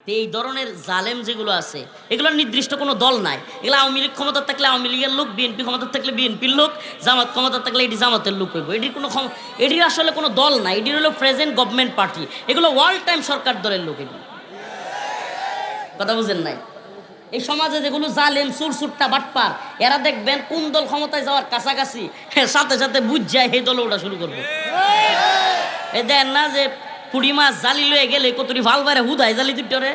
তো এই ধরনের জালেম যেগুলো আছে এগুলোর নির্দিষ্ট কোনো দল নাই। এগুলো আওয়ামী লীগ ক্ষমতা থাকলে আওয়ামী লীগের লোক, বিএনপি ক্ষমতা থাকলে বিএনপির লোক, জামাত ক্ষমতা থাকলে এটি জামাতের লোক হইব। এটির আসলে কোনো দল নাই, এটির হলো প্রেজেন্ট গভর্নমেন্ট পার্টি। এগুলো ওয়াল টাইম সরকার দলের লোক। এটি কথা বুঝেন নাই? এই সমাজে যেগুলো জালেম সুরসুট্টা বাটপার, এরা দেখবেন কোন দল ক্ষমতায় যাওয়ার কাছাকাছি সাথে সাথে বুঝ যায় সেই দলে ওটা শুরু করবো। এই দেন না যে পুঁটি মাছ জালি লয়ে গেলে কতটি ভাল বাইরে হুদায় জালি দুটোরে,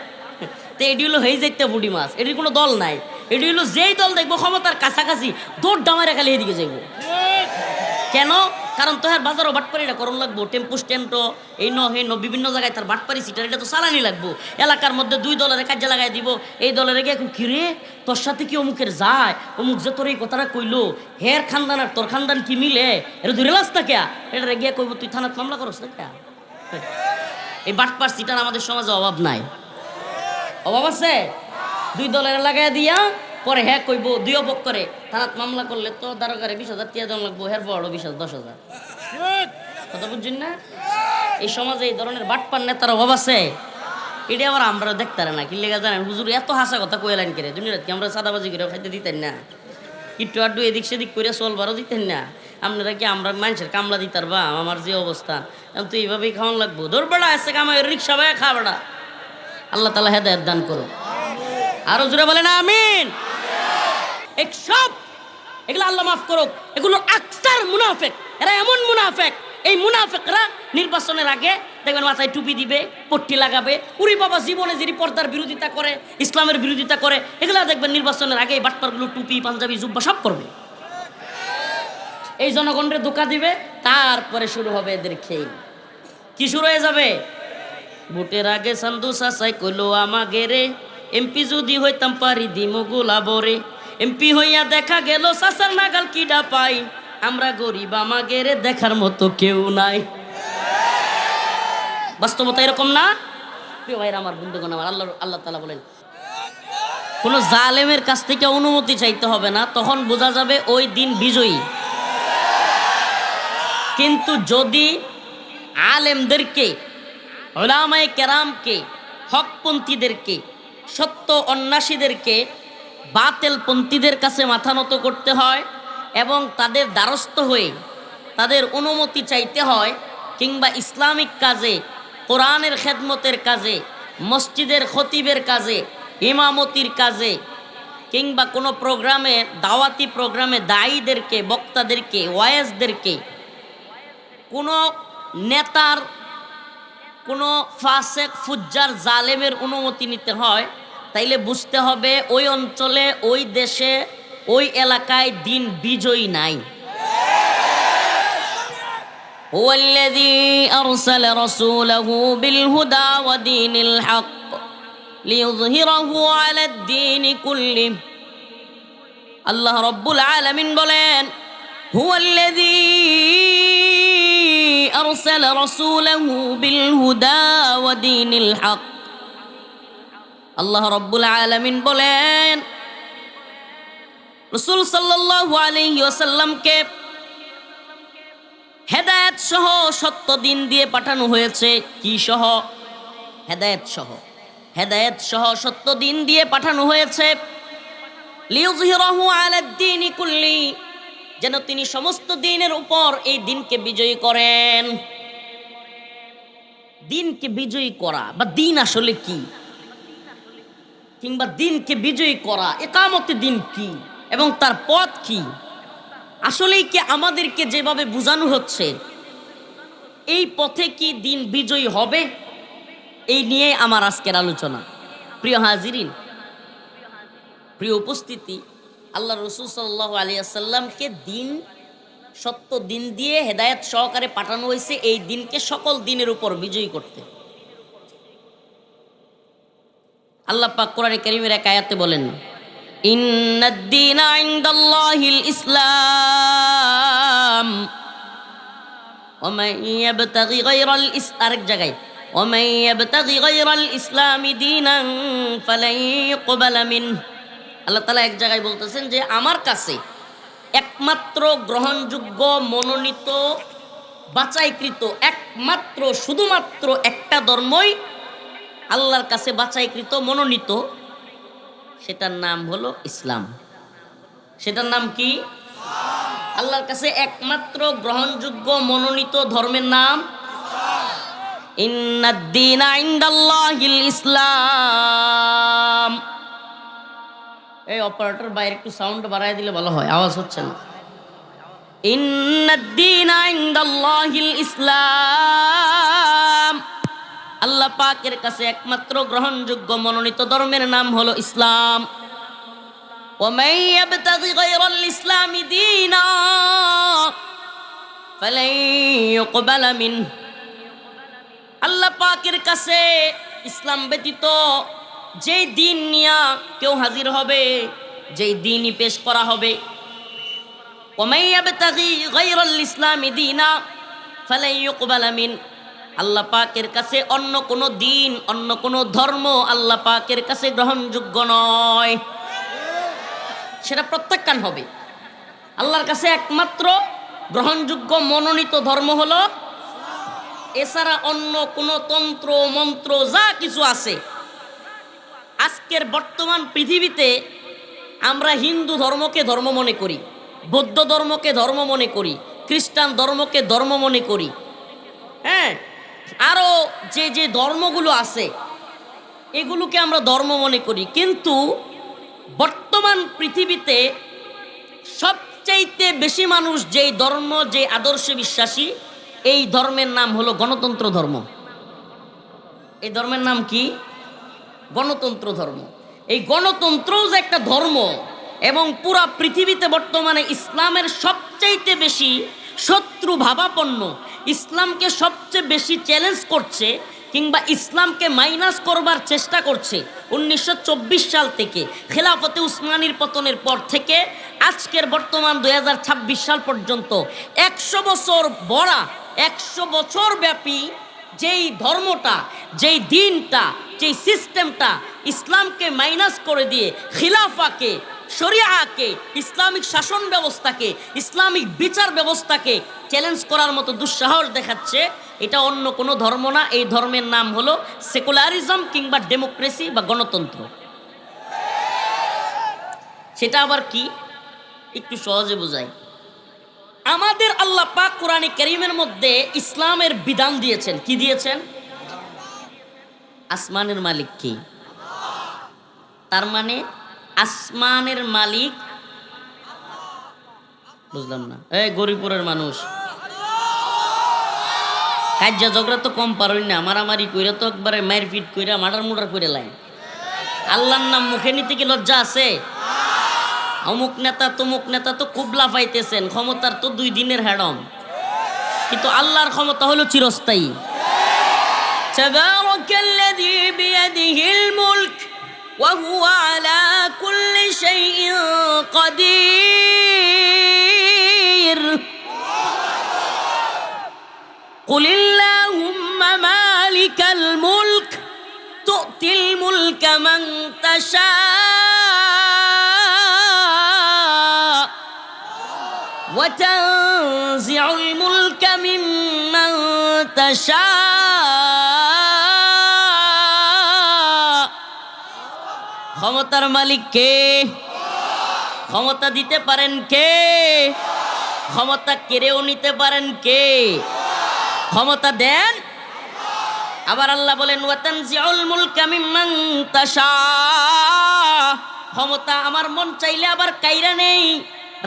তো এটি হলো হয়ে যাইতে পুঁটি মাছ। এটির কোনো দল নাই। এটি হলো যেই দল দেখবো ক্ষমতার কাছাকাছি দৌড় ডামারে খালি এদিকে যাইব। কেন? কারণ তো হ্যাঁ বাজারও বাটপারিটা করণ লাগবো, টেম্পু স্ট্যান্ডও এই বিভিন্ন জায়গায় তার বাটপারি সিটার এটা তো চালানি লাগবো। এলাকার মধ্যে দুই দলের কাজে লাগাই দিব। এই দলের গিয়ে এখন কিরে তোর সাথে কি অমুকের যায়, অমুক যে তোর এই কথাটা কইলো হের খানদান আর তোর খানদান কি মিলে, এটা ধরে লাস না কে, এটা গিয়ে কইব তুই থানাত মামলা করস না কে। এই বাটপার সিটার আমাদের সমাজে অভাব নাই। অভাব আছে? দুই দলের লাগাই দিয়া পরে হ্যাঁ কইব দুই অপক করে থানাত মামলা করলে তো দারোগারে 20,000 টিয়া দেওয়া লাগবো, হের বড় 10,000 কথা বুঝছেন না? এই সমাজে এই ধরনের বাটপার নেতার অভাব আছে। এটা আবার আমরা দেখতে না কি লেগে জানেন, হুজুর এত হাসা কথা কইলেন করে দুনিয়া কি আমরা সাদাবাজি করে খাইতে দিতেন না, একটু আড্ডু এদিক সেদিক করে চলবারও দিতেন না। আপনারা কি আমরা মানুষের কামলা দিতার বা আমার যে অবস্থা এখন তো এইভাবেই খাওয়ান লাগবো। ধর বেড়া আছে কামাই রিক্সা ভাই খা বেড়া। আল্লাহ তাআলা হেদায়েত দান করো। আরো জোরে বলেন আমিন। সব এগুলো আল্লাহ মাফ করুক, এগুলো আকসার মুনাফিক। এরা এমন মুনাফিক, এই মুনাফিকরা নির্বাচনের আগে দেখবেন মাথায় টুপি দিবে, পট্টি লাগাবে, উরি বাবা জীবনে যিনি পর্দার বিরোধিতা করে, ইসলামের বিরোধিতা করে, এগুলো দেখবেন নির্বাচনের আগে এই বাটপারগুলো টুপি পাঞ্জাবি জুব্বা সব করবে। এই জনগণের ধোঁকা দিবে, তারপরে শুরু হবে এদের খেল। কি শুরু হয়ে যাবে? ভোটের আগে সান্দু সাসাই কইলো আমাগে রে, এমপি যদি হইতাম পারি দিমু গোলাবরে, এমপি হইয়া দেখা গেল সাসার নাগাল কিডা পাই, আমরা গরিব আমাগে রে দেখার মতো কেউ নাই। বাস্তবতা এরকম না? প্রিয় ভাইরা আমার, বন্ধুগণ আমার, আল্লাহ তাআলা বলেন কোন জালেমের কাছ থেকে অনুমতি চাইতে হবে না, তখন বোঝা যাবে ওই দিন বিজয়ী। কিন্তু যদি আলেমদেরকে, উলামায়ে কেরামকে, হকপন্থীদেরকে, সত্য অন্যাসীদেরকে বাতিলপন্থীদের কাছে মাথা নত করতে হয় এবং তাদের দ্বারস্থ হয়ে তাদের অনুমতি চাইতে হয়, কিংবা ইসলামিক কাজে, কোরআনের খেদমতের কাজে, মসজিদের খতিবের কাজে, ইমামতির কাজে, কিংবা কোনো প্রোগ্রামে, দাওয়াতি প্রোগ্রামে দায়ীদেরকে, বক্তাদেরকে, ওয়াইজদেরকে, কোনো নেতার, কোনো ফাসেক ফুজ্জার জালেমের অনুমতি নিতে হয়, তাইলে বুঝতে হবে ওই অঞ্চলে, ওই দেশে, ওই এলাকায় দিন বিজয়ী নাই। হুয়াল্লাযী আরসালা রাসূলাহু বিল হুদা ওয়া দীনিল হক লিইয়ুযহিরাহু আলাদ দীনি কুল্লিহি। আল্লাহ রাব্বুল আলামিন বলেন হুয়াল্লাযী আরসালা রাসূলাহু বিল হুদা ওয়া দীনিল হক। আল্লাহ রাব্বুল আলামিন বলেন রাসূল সাল্লাল্লাহু আলাইহি ওয়াসাল্লামকে হেদায়েত সহ সত্য দিন দিয়ে পাঠানো হয়েছে। কি সহ? হেদায়েত সহ। হেদায়েত সহ সত্য দিন দিয়ে পাঠানো হয়েছে। লিইয়ুযহিরাহু আলাদ দীনি কুল্লি, যেন তিনি সমস্ত দিনের উপর এই দিনকে বিজয়ী করেন। দিনকে বিজয়ী করা বা দিন আসলে কি, কিংবা দিনকে বিজয়ী করা, ইকামতে দিন কি এবং তার পথ কি, আসলেই কি আমাদেরকে যেভাবে বোঝানো হচ্ছে এই পথে কি দিন বিজয়ী হবে? এই নিয়ে আমার আজকের আলোচনা। প্রিয় হাজিরিন, প্রিয় উপস্থিতি, আল্লাহ রাসূল সাল্লাল্লাহু আলাইহি ওয়াসাল্লামকে দিন, সত্য দিন দিয়ে হেদায়েত সহকারে পাঠানো হয়েছে এই দিনকে সকল দিনের উপর বিজয়ী করতে। আল্লাহ পাক কোরআনে কারীমের এক আয়াতে বলেন ইন্নাদ দীনা ইনদাল্লাহিল ইসলাম ওয়া মান ইয়াবতাগি গায়রাল আরেক জায়গায় ওয়া মান ইয়াবতাগি গায়রাল ইসলামি দীনান ফালান ইউকবালা মিনহু। আল্লাহ তাআলা এক জায়গায় বলতেছেন যে আমার কাছে একমাত্র গ্রহণযোগ্য, মনোনীত, বাছাইকৃত, একমাত্র শুধুমাত্র একটা ধর্মই আল্লাহর কাছে বাছাইকৃত মনোনীত, সেটার নাম হলো ইসলাম। সেটার নাম কি? আল্লাহর কাছে একমাত্র গ্রহণযোগ্য মনোনীত ধর্মের নাম ইন্নাদ-দীনা ইনদাল্লাহিল ইসলাম। এই অপারেটর বাইরে একটু সাউন্ড বাড়ায় দিলে ভালো হয়, আওয়াজ হচ্ছে না। ইন্নাদ-দীনা ইনদাল্লাহিল ইসলাম, আল্লাহ পাকের কাছে একমাত্র গ্রহণযোগ্য মনোনীত ধর্মের নাম হলো ইসলাম। ومن يبتغي غير الإسلام دينا فلن يقبل منه, আল্লাহ পাকের কাছে ইসলাম ব্যতীত যেই দিন নিয়া কেউ হাজির হবে, যেই দিনই পেশ করা হবে, ومن يبتغي غير الإسلام دينا فلن يقبل منه, আল্লাহ পাকের কাছে অন্য কোনো দিন, অন্য কোনো ধর্ম আল্লাহ পাকের কাছে গ্রহণযোগ্য নয়, সেটা প্রত্যাখ্যান হবে। আল্লাহর কাছে একমাত্র গ্রহণযোগ্য মনোনীত ধর্ম হলো, এছাড়া অন্য কোনো তন্ত্র মন্ত্র যা কিছু আছে, আজকের বর্তমান পৃথিবীতে আমরা হিন্দু ধর্মকে ধর্ম মনে করি, বৌদ্ধ ধর্মকে ধর্ম মনে করি, খ্রিস্টান ধর্মকে ধর্ম মনে করি, হ্যাঁ, আরও যে যে ধর্মগুলো আছে এগুলোকে আমরা ধর্ম মনে করি। কিন্তু বর্তমান পৃথিবীতে সবচাইতে বেশি মানুষ যেই ধর্ম, যে আদর্শে বিশ্বাসী, এই ধর্মের নাম হলো গণতন্ত্র ধর্ম। এই ধর্মের নাম কি? গণতন্ত্র ধর্ম। এই গণতন্ত্রও যে একটা ধর্ম, এবং পুরা পৃথিবীতে বর্তমানে ইসলামের সবচাইতে বেশি শত্রু ভাবাপন্ন, ইসলামকে সবচেয়ে বেশি চ্যালেঞ্জ করছে কিংবা ইসলামকে মাইনাস করবার চেষ্টা করছে 1924 সাল থেকে, খেলাফতে উসমানীর পতনের পর থেকে আজকের বর্তমান 2026 সাল পর্যন্ত 100 বছর বড়া, 100 বছর ব্যাপী যেই ধর্মটা, যেই দিনটা, যেই সিস্টেমটা ইসলামকে মাইনাস করে দিয়ে খিলাফাকে, শরিয়াকে, ইসলামিক শাসন ব্যবস্থাকে, ইসলামিক বিচার ব্যবস্থাকে চ্যালেঞ্জ করার মতো দুঃসাহস দেখাচ্ছে, এটা অন্য কোনো ধর্ম না। এই ধর্মের নাম হলো সেকুলারিজম কিংবা ডেমোক্রেসি বা গণতন্ত্র। সেটা আবার কি? একটু সহজে বোঝাই। আমাদের আল্লাহ পাক কোরআনে কারীমের মধ্যে ইসলামের বিধান দিয়েছেন। কি দিয়েছেন? আসমানের মালিক কি? তার মানে আসমানের মালিক, বুঝলাম না, এই গরিপুরের মানুষ কাজ্জা ঝগড়া তো কম পারই না, মারামারি কইরা তো একবারে মায়ের পিট কইরা মার্ডার মুডার করে লাইন। আল্লাহর নাম মুখে নিতে কি লজ্জা আছে? অমুক নেতা তমুক নেতা তো খুব লাফাইতেছেন, ক্ষমতার তো 2 দিনের হ্যাডম, কিন্তু আল্লাহর ক্ষমতা হলো চিরস্থায়ী। তাবারাকাল্লাযী বিয়াদিহিল মুলক ওয়া হুয়া আলা কুল্লি শাইইন কাদির। কুলিল্লাহুম্মা মালিকাল মুলক তু'তিল মুলকা মান তাশা ওয়া তানজিউল মুলকা মিম্মান তাশা ক্ষমতার মালিক কে? ক্ষমতা দিতে পারেন কে? ক্ষমতা কেড়েও নিতে পারেন কে? ক্ষমতা দেন। আবার আল্লাহ বলেন ওয়া তানজিউল মুলকা মিম্মান তাশা, ক্ষমতা আমার মন চাইলে আবার কাইরা নেই,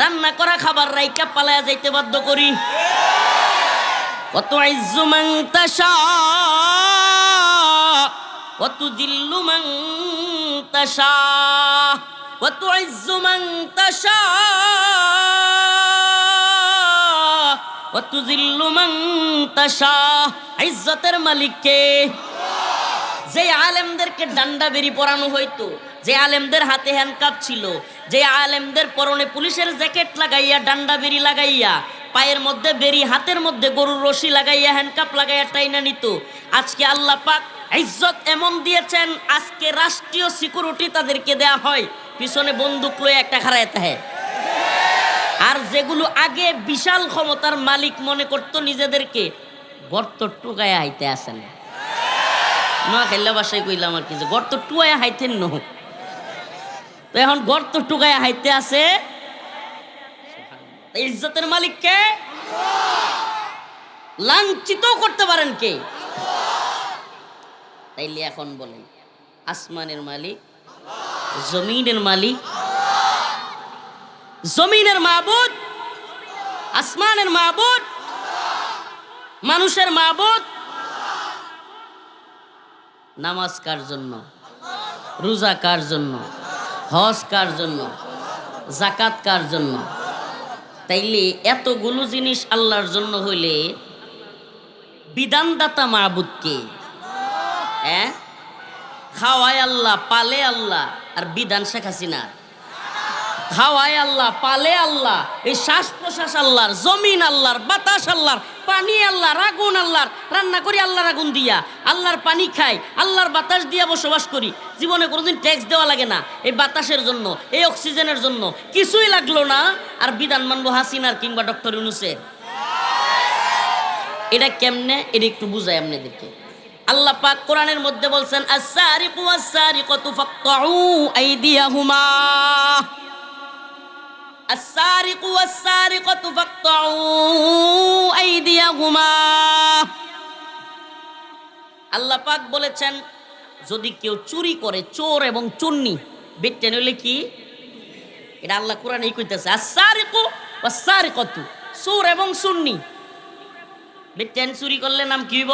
রান্না করা খাবার রাইকা পালায়া যাইতে বাধ্য করি। ওয়া তুইজ্জু মান তাশা ওয়া তুযিল্লু মান তাশা ওয়া তুইজ্জু মান তাশা ওয়া তুযিল্লু মান তাশা। ইজ্জতের মালিক কে? যে আলেমদেরকে ডান্ডা বেরি পরানো হইতো, যে আলেমদের হাতে হ্যান্ডকাপ ছিল, যে আলেমদের পরনে পুলিশের জ্যাকেট লাগাইয়া, ডান্ডা বেরি লাগাইয়া, পায়ের মধ্যে বেরি, হাতের মধ্যে গরুর রশি লাগাইয়া, হ্যান্ডকাপ লাগাইয়া টাইনা নিত, আজকে আল্লাহ পাক ইজ্জত এমন দিয়েছেন, আজকে রাষ্ট্রীয় সিকিউরিটি তাদেরকে দেয়া হয়, পিছনে বন্দুক লয়ে একটা খাড়ায় থাকে। আর যেগুলো আগে বিশাল ক্ষমতার মালিক মনে করতো নিজেদেরকে, গর্ত টুকায় আইতে আসেন। নোয়াখাইলা বাসায় কইলাম আর কি যে গর্ত টুয়ায় হাইতেন ন, তো এখন গর্ত টুকায় হাইতে আছে। ইজ্জতের মালিক কে? লাঞ্ছিত করতে পারেন কে? তাইলে এখন বলেন, আসমানের মালিক, জমিনের মালিক, জমিনের মাবুদ, আসমানের মাবুদ, মানুষের মাবুদ। নামাজ কার জন্য? রোজা কার জন্য? হজ কার জন্য? যাকাত কার জন্য? তাইলে এতগুলো জিনিস আল্লাহর জন্য হইলে বিধানদাতা মাবুদ কে? হ্যাঁ, খাওয়ায় আল্লাহ, পালে আল্লাহ, আর বিধান শেখ হাসিনা। খাওয়ায় আল্লাহ, পালে আল্লাহ, এই শ্বাস প্রশ্বাস আল্লাহর, জমিন আল্লাহর, বাতাস আল্লাহর, পানি আল্লাহর, আগুন আল্লাহর, রান্না করি আল্লাহর আগুন দিয়া, আল্লাহর পানি খাই, আল্লাহর বাতাস দিয়া বসবাস করি। জীবনে কোনোদিন ট্যাক্স দেওয়া লাগে না এই বাতাসের জন্য, এই অক্সিজেনের জন্য, কিছুই লাগলো না। আর বিধান মানবো হাসিনার কিংবা ডক্টর ইউনূসের? এটা কেমনে? এটা একটু বুঝাই আপনাদেরকে। আল্লাহ পাক কোরআনের মধ্যে বলছেন, আস-সারিকু ওয়াস-সারিকাতু ফাকতাউ আইদিয়াহুমা, আস-সারিকু ওয়াস-সারিকাতু ফাকতাউ আইদিয়াহুমা। আল্লাহ পাক বলেছেন, যদি কেউ চুরি করে, চোর এবং চুন্নি বেটে নইলে কি? এটা আল্লাহ কোরআনেই কইতেছে, আস-সারিকু ওয়াস-সারিকাতু, চোর এবং সুন্নি বেটেন চুরি করলে নাম কি হইব?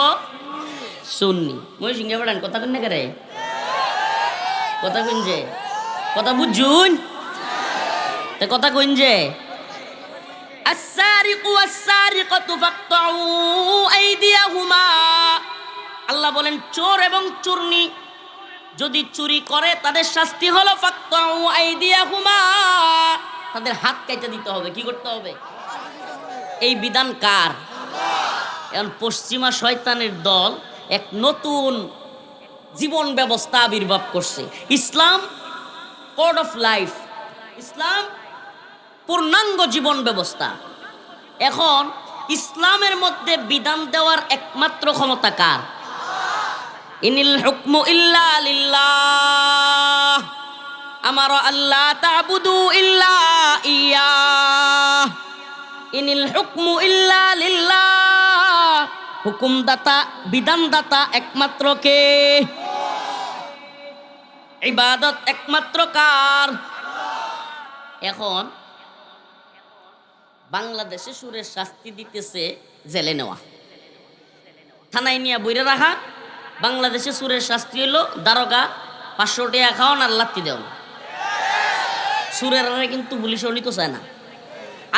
সুন্নি। মই সিংহে পড়েন কথা কইন না করে, কথা কইন যে, কথা বুঝুন, তে কথা কইন যে, আস-সারিকু ওয়াস-সারিকাতু ফাকতাউ আইদিয়াহুমা। আল্লাহ বলেন, চোর এবং চুরনি যদি চুরি করে তাদের শাস্তি হলো ফাকতাউ আইদিয়াহুমা, তাদের হাত কেটে দিতে হবে। কি করতে হবে? এই বিধান কার? এখন পশ্চিমা শয়তানের দল এক নতুন জীবন ব্যবস্থা আবির্ভাব করছে, ইসলাম কোড অফ লাইফ, ইসলাম পূর্ণাঙ্গ জীবন ব্যবস্থা। এখন ইসলামের মধ্যে বিধান দেওয়ার একমাত্র ক্ষমতা কার? ইনিল হুকমু ইল্লা লিল্লাহ, আমারা আল্লাহ তা'বুদু ইল্লা ইয়্যাহ, ইনিল হুকমু ইল্লা লিল্লাহ। হুকুমদাতা, বিধানদাতা একমাত্র কে? ইবাদত একমাত্র কার? এখন বাংলাদেশে সুরের শাস্তি দিতেছে জেলে নেওয়া, থানায় নিয়ে বইরে রাখা। বাংলাদেশে সুরের শাস্তি হলো দারোগা 500 টাকা খাওয়ান আর লাত্তি দেওয়া। সুরের কিন্তু পুলিশ নিতে চায় না।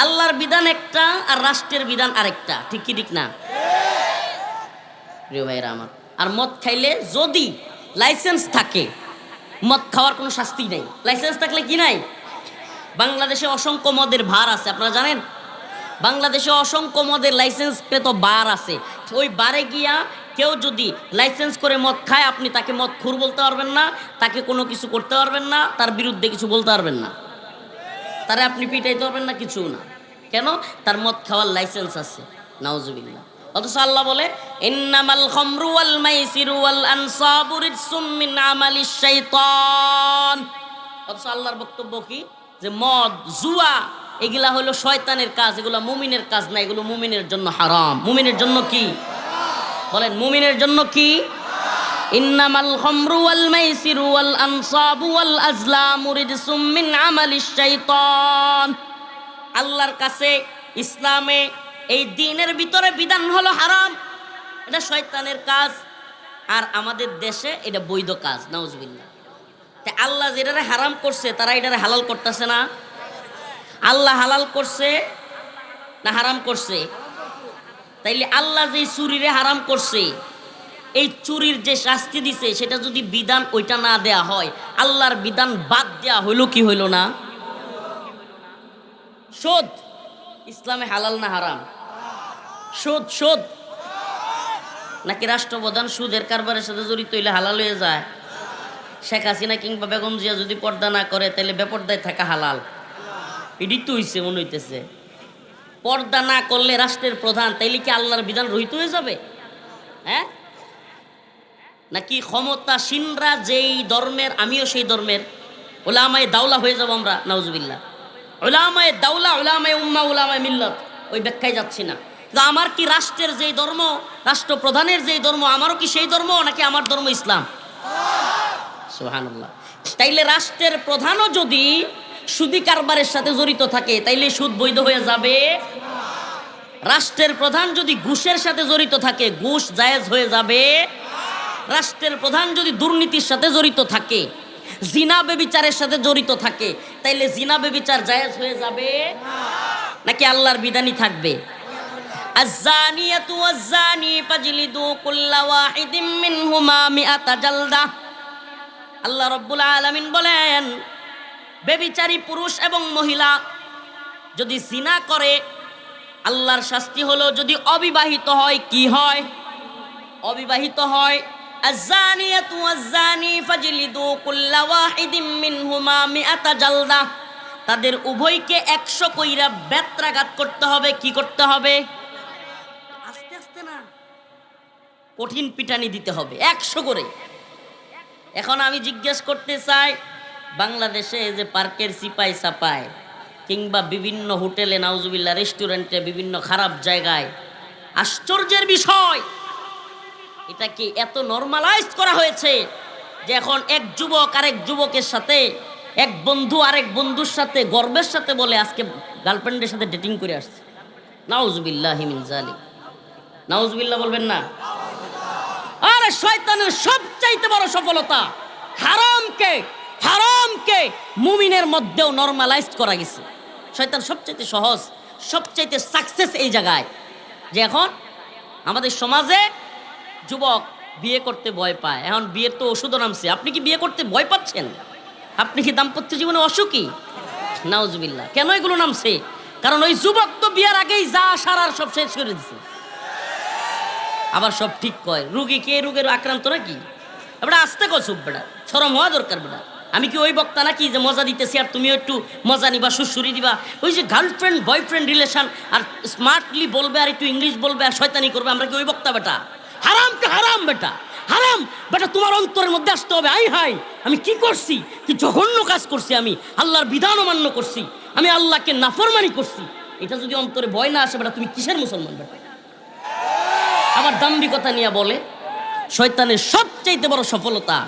আল্লাহর বিধান একটা আর রাষ্ট্রের বিধান আরেকটা, ঠিক কি ঠিক না প্রিয় ভাইরা আমার? আর মদ খাইলে যদি লাইসেন্স থাকে, মদ খাওয়ার কোনো শাস্তি নেই। লাইসেন্স থাকলে কি নাই? বাংলাদেশে অসংখ্য মদের ভার আছে, আপনারা জানেন? বাংলাদেশে অসংখ্য মদের লাইসেন্স পেত বার আছে। ওই বারে গিয়া কেউ যদি লাইসেন্স করে মদ খায়, আপনি তাকে মদ খুর বলতে পারবেন না, তাকে কোনো কিছু করতে পারবেন না, তার বিরুদ্ধে কিছু বলতে পারবেন না, তারে আপনি পিটাইতে পারবেন না, কিছু না। কেন? তার মদ খাওয়ার লাইসেন্স আছে। নাউজুবিল্লাহ। অথচ আল্লাহ বলে, ইন্নামাল খামরু ওয়াল মাইসিরু ওয়াল আনসাবু রিজসুম মিন আমালিশ শাইতান। অথচ আল্লাহর বক্তব্য কি? যে মদ, জুয়া এগুলা হলো শয়তানের কাজ, এগুলা মুমিনের কাজ না, এগুলো মুমিনের জন্য হারাম। মুমিনের জন্য কি? বলেন, মুমিনের জন্য কি? ইন্নামাল খামরু ওয়াল মাইসিরু ওয়াল আনসাবু ওয়াল আজলামু রিজসুম মিন আমালিশ শাইতান। আল্লাহর কাছে, ইসলামে, এই দ্বীনের ভিতরে বিধান হলো হারাম, এটা শয়তানের কাজ। আর আমাদের দেশে এটা বৈধ কাজ। নাউজুবিল্লাহ। তে আল্লাহ যেটারে হারাম করছে তারা এটারে হালাল করতেছে না। আল্লাহ হালাল করছে না হারাম করছে? তাইলে আল্লাহ যে চুরিরে হারাম করছে, এই চুরির যে শাস্তি দিছে, সেটা যদি বিধান ওইটা না দেয়া হয়, আল্লাহর বিধান বাদ দেয়া হইল কি হইল না? সুদ ইসলামে হালাল না হারাম? সুদ, সুদ নাকি রাষ্ট্রপ্রধান সুদের কারবারের সাথে জড়িত হইলে হালাল হয়ে যায়? শেখ হাসিনা কিংবা বেগম জিয়া যদি পর্দা না করে, তাহলে বেপর্দায় থাকা হালাল। এটি তো হইছে, মনে হইতেছে। পর্দা না করলে রাষ্ট্রের প্রধান, তাইলে কি আল্লাহর বিধান রহিত হয়ে যাবে? হ্যাঁ, নাকি ক্ষমতাসীনরা যেই ধর্মের আমিও সেই ধর্মের, উলামায়ে দাওলা হয়ে যাব আমরা? নাউজুবিল্লাহ। উলামায়ে দাওলা, উলামায়ে উম্মাহ, উলামায়ে মিল্লাত, ওই ব্যাখ্যায় যাচ্ছি না। কিন্তু আমার কি রাষ্ট্রের যেই ধর্ম, রাষ্ট্রপ্রধানের যেই ধর্ম, আমারও কি সেই ধর্ম, নাকি আমার ধর্ম ইসলাম? সুবহানাল্লাহ। তাইলে রাষ্ট্রের প্রধানও যদি সুদি কারবারের সাথে জড়িত থাকে তাইলে সুদ বৈধ হয়ে যাবে? রাষ্ট্রের প্রধান যদি ঘুষের সাথে জড়িত থাকে ঘুষ জায়েজ হয়ে যাবে? রাষ্ট্রের প্রধান যদি দুর্নীতির সাথে জড়িত থাকে, জিনা ব্যভিচারের সাথে জড়িত থাকে, তাইলে জিনা ব্যভিচার জায়েজ হয়ে যাবে নাকি আল্লাহর বিধানই থাকবে? আয-যানিয়াতু ওয়াজ-যানি ফাজলিদু কুল্লা ওয়াহিদিম মিনহুমা মিআতা জালদা। আল্লাহ রাব্বুল আলামিন বলেন, ব্যভিচারী পুরুষ এবং মহিলা যদি জিনা করে আল্লাহর শাস্তি হলো, যদি অবিবাহিত হয় কি হয়? অবিবাহিত হয়। আয-যানিয়াতু ওয়াজ-যানি ফাজলিদু কুল্লা ওয়াহিদিম মিনহুমা মিআতা জালদা। তাদের উভয়কে 100 কইরা বেত্রাঘাত করতে হবে। কি করতে হবে? আস্তে আস্তে না, কঠিন পিটানি দিতে হবে 100 করে। এখন আমি জিজ্ঞেস করতে চাই, বাংলাদেশে যে পার্কের সিপাই সাপায় কিংবা বিভিন্ন হোটেলে, নাউজুবিল্লাহ, রেস্টুরেন্টে, বিভিন্ন খারাপ জায়গায়, আশ্চর্যের বিষয়, এটা কি এত নরমালাইজ করা হয়েছে যে এখন এক যুবক আরেক যুবকের সাথে, এক বন্ধু আরেক বন্ধুর সাথে গর্বের সাথে বলে আজকে গার্লফ্রেন্ডের সাথে ডেটিং করে আসছে। নাউজুবিল্লাহি মিন যালিক। নাউজুবিল্লাহ বলবেন না? আরে শয়তানের সবচাইতে বড় সফলতা হারামকে মুমিনের মধ্যেও নরমালাইজ করা গেছে। শয়তান সবচাইতে সহজ, সবচাইতে সাকসেস এই জায়গায় যে এখন আমাদের সমাজে যুবক বিয়ে করতে ভয় পায়। এখন বিয়ের তো ওষুধও নামছে। আপনি কি বিয়ে করতে ভয় পাচ্ছেন? আপনি কি দাম্পত্য জীবনে অসুখী? নাউজুবিল্লাহ। কেন এগুলো নামছে? কারণ ওই যুবক তো বিয়ের আগেই যা সারার সব শেষ করে দিচ্ছে। আবার সব ঠিক কয়, রুগী কে রোগের আক্রান্ত নাকি? এবার আস্তে কসুব বেটা, শরম হওয়া দরকার বেটা। আমি কি ওই বক্তা নাকি যে মজা দিতেছি আর তুমিও একটু মজা নিবা, সুসুরি দিবা? ওই যে গার্লফ্রেন্ড বয়ফ্রেন্ড রিলেশন, আর স্মার্টলি বলবে আর একটু ইংলিশ বলবে আর শয়তানি করবে, আমরা কি ওই বক্তা বেটা? হারামকে হারাম বেটা, হারাম বেটা তোমার অন্তরের মধ্যে আসতে হবে। আই হাই, আমি কি করছি, কি জঘন্য কাজ করছি, আমি আল্লাহর বিধান অমান্য করছি, আমি আল্লাহকে নাফরমানি করছি। এটা যদি অন্তরে ভয় না আসে বেটা, তুমি কিসের মুসলমান বেটা? আবার দাম্ভিকতা নিয়ে বলে শয়তানের সবচাইতে বড় সফলতা,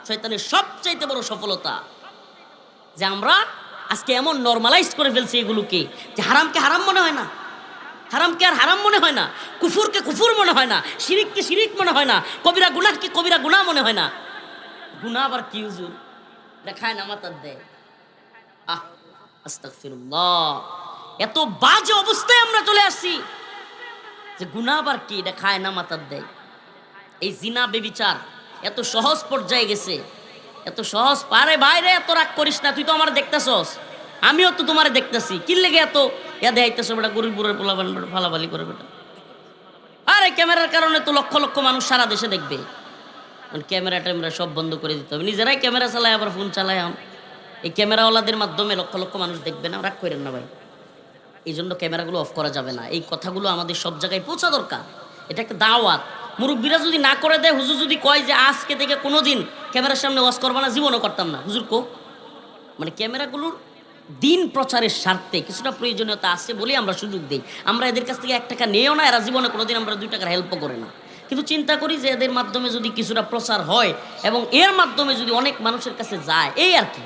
শয়তানের সবচাইতে বড় সফলতা যে আমরা আজকে এমন নরমালাইজ করে ফেলছি এগুলোকে যে হারামকে হারাম মনে হয় না, হারামকে আর হারাম মনে হয় না, কুফুরকে কুফুর মনে হয় না, শিরিককে শিরিক মনে হয় না, কবিরা গুনাহকে কবিরা গুনাহ মনে হয় না। গুনাহ আবার কি হুজুর? দেখায় না মাতার দেয়। আস্তাগফিরুল্লাহ। এত বাজে অবস্থায় আমরা চলে আসছি যে গুনাহ আবার কি, এটা খায় না মাতার দেয়। এই জিনা বেবিচার এত সহজ পর্যায়ে গেছে, এত সহজ। পারে বাইরে এত রাগ করিস না, তুই তো আমার দেখতেছস, আমিও তো তোমারে দেখতেছি, কি লেগে এত দেখাইতেছ বেটা? গরিব বুড়ের পোলাবান ফালাফালি করে বেটা। আরে ক্যামেরার কারণে তো লক্ষ লক্ষ মানুষ সারা দেশে দেখবে। ক্যামেরা ট্যামেরা সব বন্ধ করে দিতে হবে। নিজেরাই ক্যামেরা চালায়, আবার ফোন চালায়। এই ক্যামেরাওয়ালাদের মাধ্যমে লক্ষ লক্ষ মানুষ দেখবে না, রাগ করেন না ভাই। এই জন্য ক্যামেরাগুলো অফ করা যাবে না। এই কথাগুলো আমাদের সব জায়গায় পৌঁছা দরকার। এটা একটা দাওয়াত। মুরব্বীরা যদি না করে দেয়, হুজুর যদি কয় যে আজকে থেকে কোনোদিন ক্যামেরার সামনে ওয়াজ করবা না, জীবনও করতাম না, হুজুর কো। মানে ক্যামেরাগুলোর দিন প্রচারের স্বার্থে কিছুটা প্রয়োজনীয়তা আছে বলেই আমরা সুযোগ দিই। আমরা এদের কাছ থেকে 1 টাকা নেও না, এরা জীবনে কোনোদিন আমরা 2 টাকার হেল্পও করে না। কিন্তু চিন্তা করি যে এদের মাধ্যমে যদি কিছুটা প্রচার হয় এবং এর মাধ্যমে যদি অনেক মানুষের কাছে যায়, এই আর কি।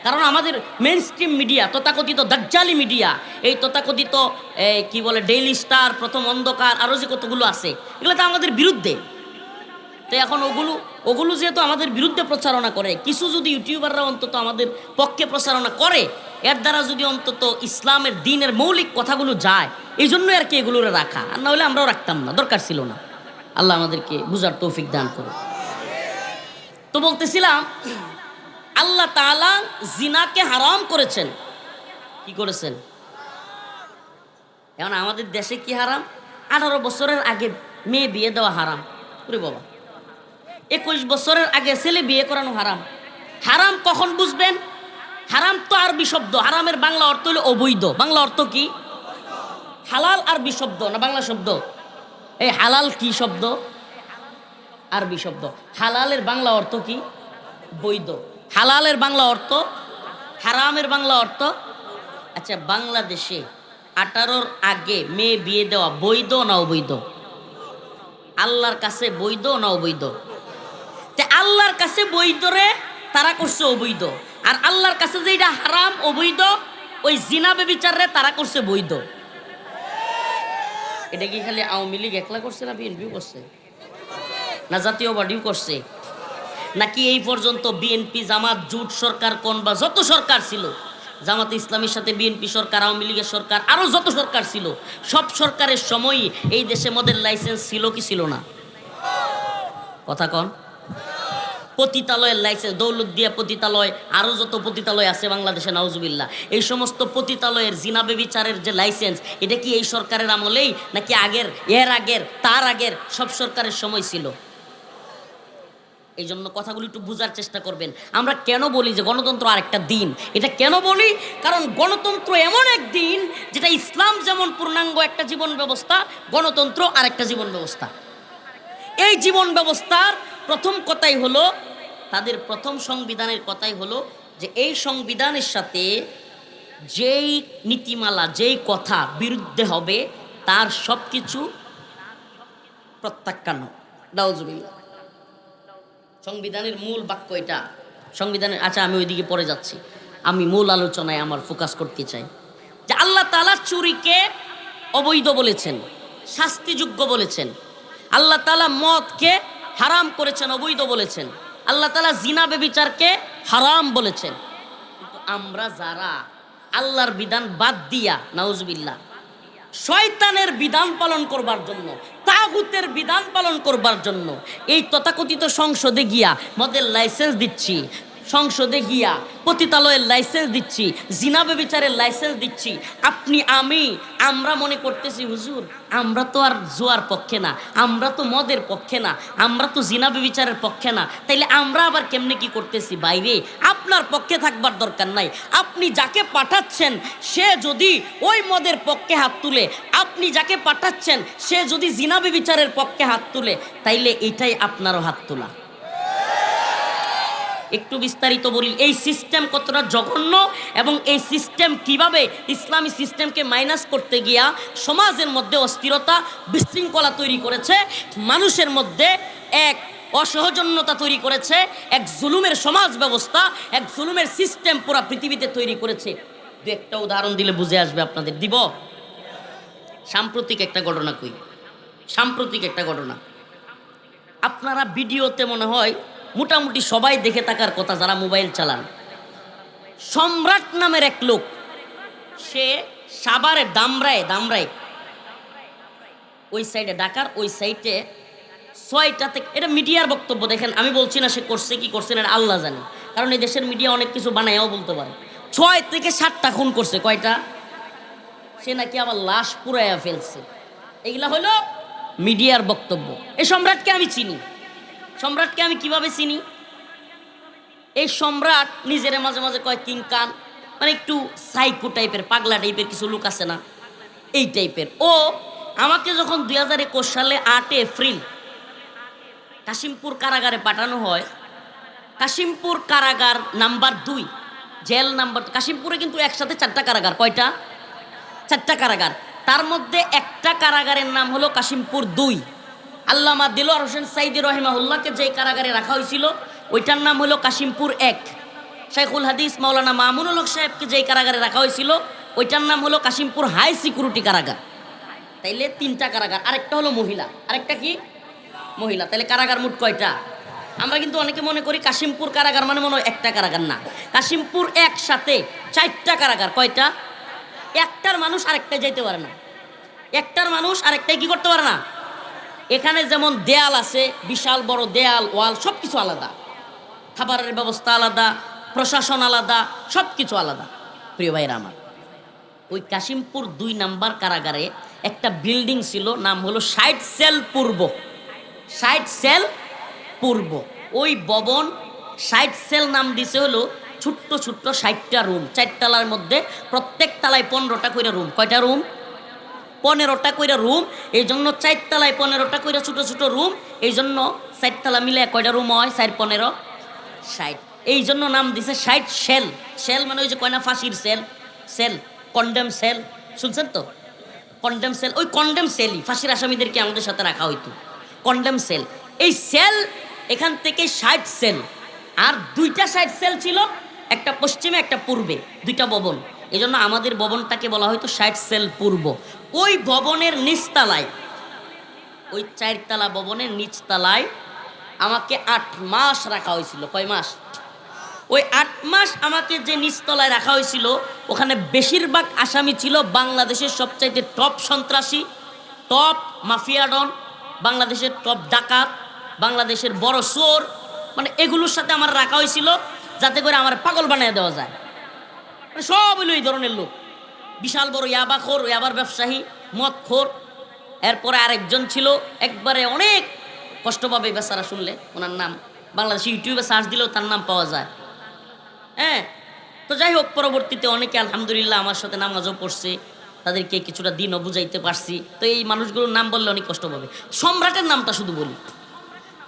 কারণ আমাদের মেইন স্ট্রিম মিডিয়া, তথাকথিত দাজ্জালি মিডিয়া, এই তথাকথিত কি বলে ডেইলি স্টার, প্রথম অন্ধকার, আরও যে কতগুলো আছে, এগুলো তো আমাদের বিরুদ্ধে। তো এখন ওগুলো যেহেতু আমাদের বিরুদ্ধে প্রচারণা করে, কিছু যদি ইউটিউবাররা অন্তত আমাদের পক্ষে প্রচারণা করে, এর দ্বারা যদি অন্তত ইসলামের দিনের মৌলিক কথাগুলো যায়, এই জন্যই আর কি এগুলো রাখা। আর না হলে আমরাও রাখতাম না, দরকার ছিল না। আল্লাহ আমাদেরকে বুঝার তৌফিক দান করুন। তো বলতেছিলাম, আল্লাহ তাআলা জিনাকে হারাম করেছেন। কি করেছেন? এখন আমাদের দেশে কি হারাম? 18 বছরের আগে মেয়ে বিয়ে দেওয়া হারাম। ওরে বাবা, 21 বছরের আগে ছেলে বিয়ে করানো হারাম। হারাম কখন বুঝবেন? হারাম তো আরবি শব্দ, হারামের বাংলা অর্থ হলো অবৈধ। বাংলা অর্থ কি? হালাল আরবি শব্দ না বাংলা শব্দ? এই হালাল কি শব্দ? আরবি শব্দ। হালালের বাংলা অর্থ কি? বৈধ। হালালের বাংলা অর্থ, হারামের বাংলা অর্থ। আচ্ছা, বাংলাদেশে 18-র আগে মেয়ে বিয়ে দেওয়া বৈধ না অবৈধ? আল্লাহর কাছে বৈধ না অবৈধ? আল্লাহর কাছে বৈধ রে তারা করছে অবৈধ, আর আল্লাহর কাছে যেটা হারাম অবৈধ ওই জিনা বেবিচার রে তারা করছে বৈধ। এটা কি খালি আওয়ামী লীগ একলা করছে না বিএনপিও করছে, না জাতীয় বডিও করছে, নাকি এই পর্যন্ত বিএনপি জামাত জোট সরকার কোন বা যত সরকার ছিল, জামাতে ইসলামের সাথে বিএনপি সরকার, আওয়ামী লীগের সরকার, আরো যত সরকার ছিল, সব সরকারের সময়ই এই দেশে মদের লাইসেন্স ছিল কি ছিল না? কথা কন। পতিতালয়ের লাইসেন্স, দৌলতদিয়া পতিতালয়, আরো যত পতিতালয় আছে বাংলাদেশে, নাউজুবিল্লাহ, এই সমস্ত পতিতালয়ের জিনা বেবিচারের যে লাইসেন্স, এটা কি এই সরকারের আমলেই নাকি আগের, এর আগের, তার আগের সব সরকারের সময় ছিল? এই জন্য কথাগুলো একটু বোঝার চেষ্টা করবেন। আমরা কেন বলি যে গণতন্ত্র আরেকটা দিন, এটা কেন বলি? কারণ গণতন্ত্র এমন এক দিন যেটা ইসলাম যেমন পূর্ণাঙ্গ একটা জীবন ব্যবস্থা, গণতন্ত্র আরেকটা জীবন ব্যবস্থা। এই জীবন ব্যবস্থার প্রথম কথাই হলো, তাদের প্রথম সংবিধানের কথাই হলো যে এই সংবিধানের সাথে যেই নীতিমালা, যেই কথা বিরুদ্ধে হবে তার সব কিছু প্রত্যাখ্যান। নাউজুবিল্লাহ। সংবিধানের মূল বাক্য এটা, সংবিধানের। আচ্ছা, আমি ওইদিকে পরে যাচ্ছি, আমি মূল আলোচনায় আমার ফোকাস করতে চাই যে আল্লাহ তাআলা চুরিকে অবৈধ বলেছেন, শাস্তিযোগ্য বলেছেন। আল্লাহ তাআলা মদকে হারাম করেছেন, অবৈধ বলেছেন। আল্লাহ তাআলা জিনা বেবিচারকে হারাম বলেছেন। কিন্তু আমরা যারা আল্লাহর বিধান বাদ দিয়া, নাউজুবিল্লাহ, শয়তানের বিধান পালন করবার জন্য, তাগুতের বিধান পালন করবার জন্য এই তথাকথিত সংসদে গিয়া মদের লাইসেন্স দিচ্ছি, সংসদে গিয়া পতিতালয়ের লাইসেন্স দিচ্ছি, জিনা বেবিচারের লাইসেন্স দিচ্ছি, আপনি আমরা মনে করতেছি হুজুর আমরা তো আর জুয়ার পক্ষে না, আমরা তো মদের পক্ষে না, আমরা তো জিনা বেবিচারের পক্ষে না, তাইলে আমরা আবার কেমনে কি করতেছি? বাইরে আপনার পক্ষে থাকবার দরকার নাই। আপনি যাকে পাঠাচ্ছেন সে যদি ওই মদের পক্ষে হাত তুলে, আপনি যাকে পাঠাচ্ছেন সে যদি জিনা বেবিচারের পক্ষে হাত তুলে, তাইলে এটাই আপনারও হাত তোলা। একটু বিস্তারিত বলি এই সিস্টেম কতটা জঘন্য এবং এই সিস্টেম কিভাবে ইসলামী সিস্টেমকে মাইনাস করতে গিয়া সমাজের মধ্যে অস্থিরতা, বিশৃঙ্খলা তৈরি করেছে, মানুষের মধ্যে এক অসহজন্যতা তৈরি করেছে, এক জুলুমের সমাজ ব্যবস্থা, এক জুলুমের সিস্টেম পুরা পৃথিবীতে তৈরি করেছে। দু একটা উদাহরণ দিলে বুঝে আসবে আপনাদের। দিব? সাম্প্রতিক একটা ঘটনা কই, সাম্প্রতিক একটা ঘটনা। আপনারা ভিডিওতে মনে হয় মোটামুটি সবাই দেখে থাকার কথা যারা মোবাইল চালান। সম্রাট নামের এক লোক, সে সাভারের দামরায় ওই সাইডে, ঢাকার ওই সাইডে 6টা থেকে, এটা মিডিয়ার বক্তব্য, দেখেন আমি বলছি না সে করছে কি করছে না, আল্লাহ জানে, কারণ এই দেশের মিডিয়া অনেক কিছু বানায়ও বলতে পারে। 6 থেকে 7টা খুন করছে। কয়টা? সে নাকি আবার লাশ পুরাইয়া ফেলছে। এগুলা হলো মিডিয়ার বক্তব্য। এই সম্রাটকে আমি চিনি। সম্রাটকে আমি কিভাবে চিনি? এই সম্রাট নিজের মাঝে মাঝে কয় কিং খান, মানে একটু সাইকো টাইপের, পাগলা টাইপের কিছু লোক আছে না, এই টাইপের। ও আমাকে যখন 2021 সালে 8 এপ্রিল কাশিমপুর কারাগারে পাঠানো হয়, কাশিমপুর কারাগার নাম্বার 2, জেল নাম্বার, কাশিমপুরে কিন্তু একসাথে 4টা কারাগার। কয়টা? 4টা কারাগার। তার মধ্যে একটা কারাগারের নাম হলো কাশিমপুর 2। আল্লামা দিলওয়ার হোসেন সাইদি রহিমাহুল্লাহকে যে কারাগারে রাখা হয়েছিল ওইটার নাম হলো কাশিমপুর 1। শাইখুল হাদিস মাওলানা মামুনুল হক সাহেবকে যে কারাগারে রাখা হয়েছিল ওইটার নাম হলো কাশিমপুর হাই সিকিউরিটি কারাগার। তাইলে 3টা কারাগার। আরেকটা হলো মহিলা, আরেকটা কি মহিলা। তাইলে কারাগার মোট কয়টা? আমরা কিন্তু অনেকে মনে করি কাশিমপুর কারাগার মানে মনে হয় একটা কারাগার, না, কাশিমপুর একসাথে 4টা কারাগার। কয়টা? একটার মানুষ আরেকটায় যাইতে পারে না, একটার মানুষ আরেকটায় কি করতে পারে না। এখানে যেমন দেয়াল আছে, বিশাল বড় দেয়াল, ওয়াল, সব কিছু আলাদা, খাবারের ব্যবস্থা আলাদা, প্রশাসন আলাদা, সব কিছু আলাদা। প্রিয় ভাইরা আমার, ওই কাশিমপুর 2 নাম্বার কারাগারে একটা বিল্ডিং ছিল, নাম হলো 60 সেল পূর্ব। 60 সেল পূর্ব। ওই ভবন 60 সেল নাম দিছে হলো ছোট্ট ছোট্ট 60টা রুম, 4 তলার মধ্যে, প্রত্যেক তলায় 15টা করে রুম। কয়টা রুম? 15টা কইরা রুম, এই জন্য 4 তলায় 15টা কইরা ছোট ছোট রুম, এই জন্য 4 তলা মিলে কয়টা রুম হয়? 4 15 60। এই জন্য নাম দিছে 60 সেল। সেল মানে ওই যে কয় না ফাঁসির সেল, সেল কন্ডেম সেল, শুনছেন তো? কন্ডেম সেল, ওই কন্ডেম সেলই ফাঁসির আসামিদেরকে আমাদের সাথে রাখা হইতো, কন্ডেম সেল। এই সেল এখান থেকে 60 সেল, আর 2টা 60 সেল ছিল, একটা পশ্চিমে একটা পূর্বে, 2টা ভবন। এই জন্য আমাদের ভবনটাকে বলা হয়তো 60 সেল পূর্ব। ওই ভবনের নিচতলায়, ওই 4 তলা ভবনের নিচতলায় আমাকে 8 মাস রাখা হয়েছিল। কয় মাস? ওই 8 মাস আমাকে যে নিচতলায় রাখা হয়েছিল, ওখানে বেশিরভাগ আসামি ছিল বাংলাদেশের সবচাইতে টপ সন্ত্রাসী, টপ মাফিয়া ডন, বাংলাদেশের টপ ডাকাত, বাংলাদেশের বড় চোর, মানে এগুলোর সাথে আমার রাখা হয়েছিল যাতে করে আমার পাগল বানিয়ে দেওয়া যায়। মানে সব হইল এই ধরনের লোক, বিশাল বড় ইয়াবাখোর, ইয়াবার ব্যবসায়ী, মদখোর। এরপরে আরেকজন ছিল একবারে অনেক কষ্ট পাবে বেচারা শুনলে, ওনার নাম বাংলাদেশে ইউটিউবে সার্চ দিলেও তার নাম পাওয়া যায়। হ্যাঁ, তো যাই হোক, পরবর্তীতে অনেকে আলহামদুলিল্লাহ আমার সাথে নামাজও পড়ছে, তাদেরকে কিছুটা দিনও বুঝাইতে পারছি। তো এই মানুষগুলোর নাম বললে অনেক কষ্ট পাবে। সম্রাটের নামটা শুধু বলি।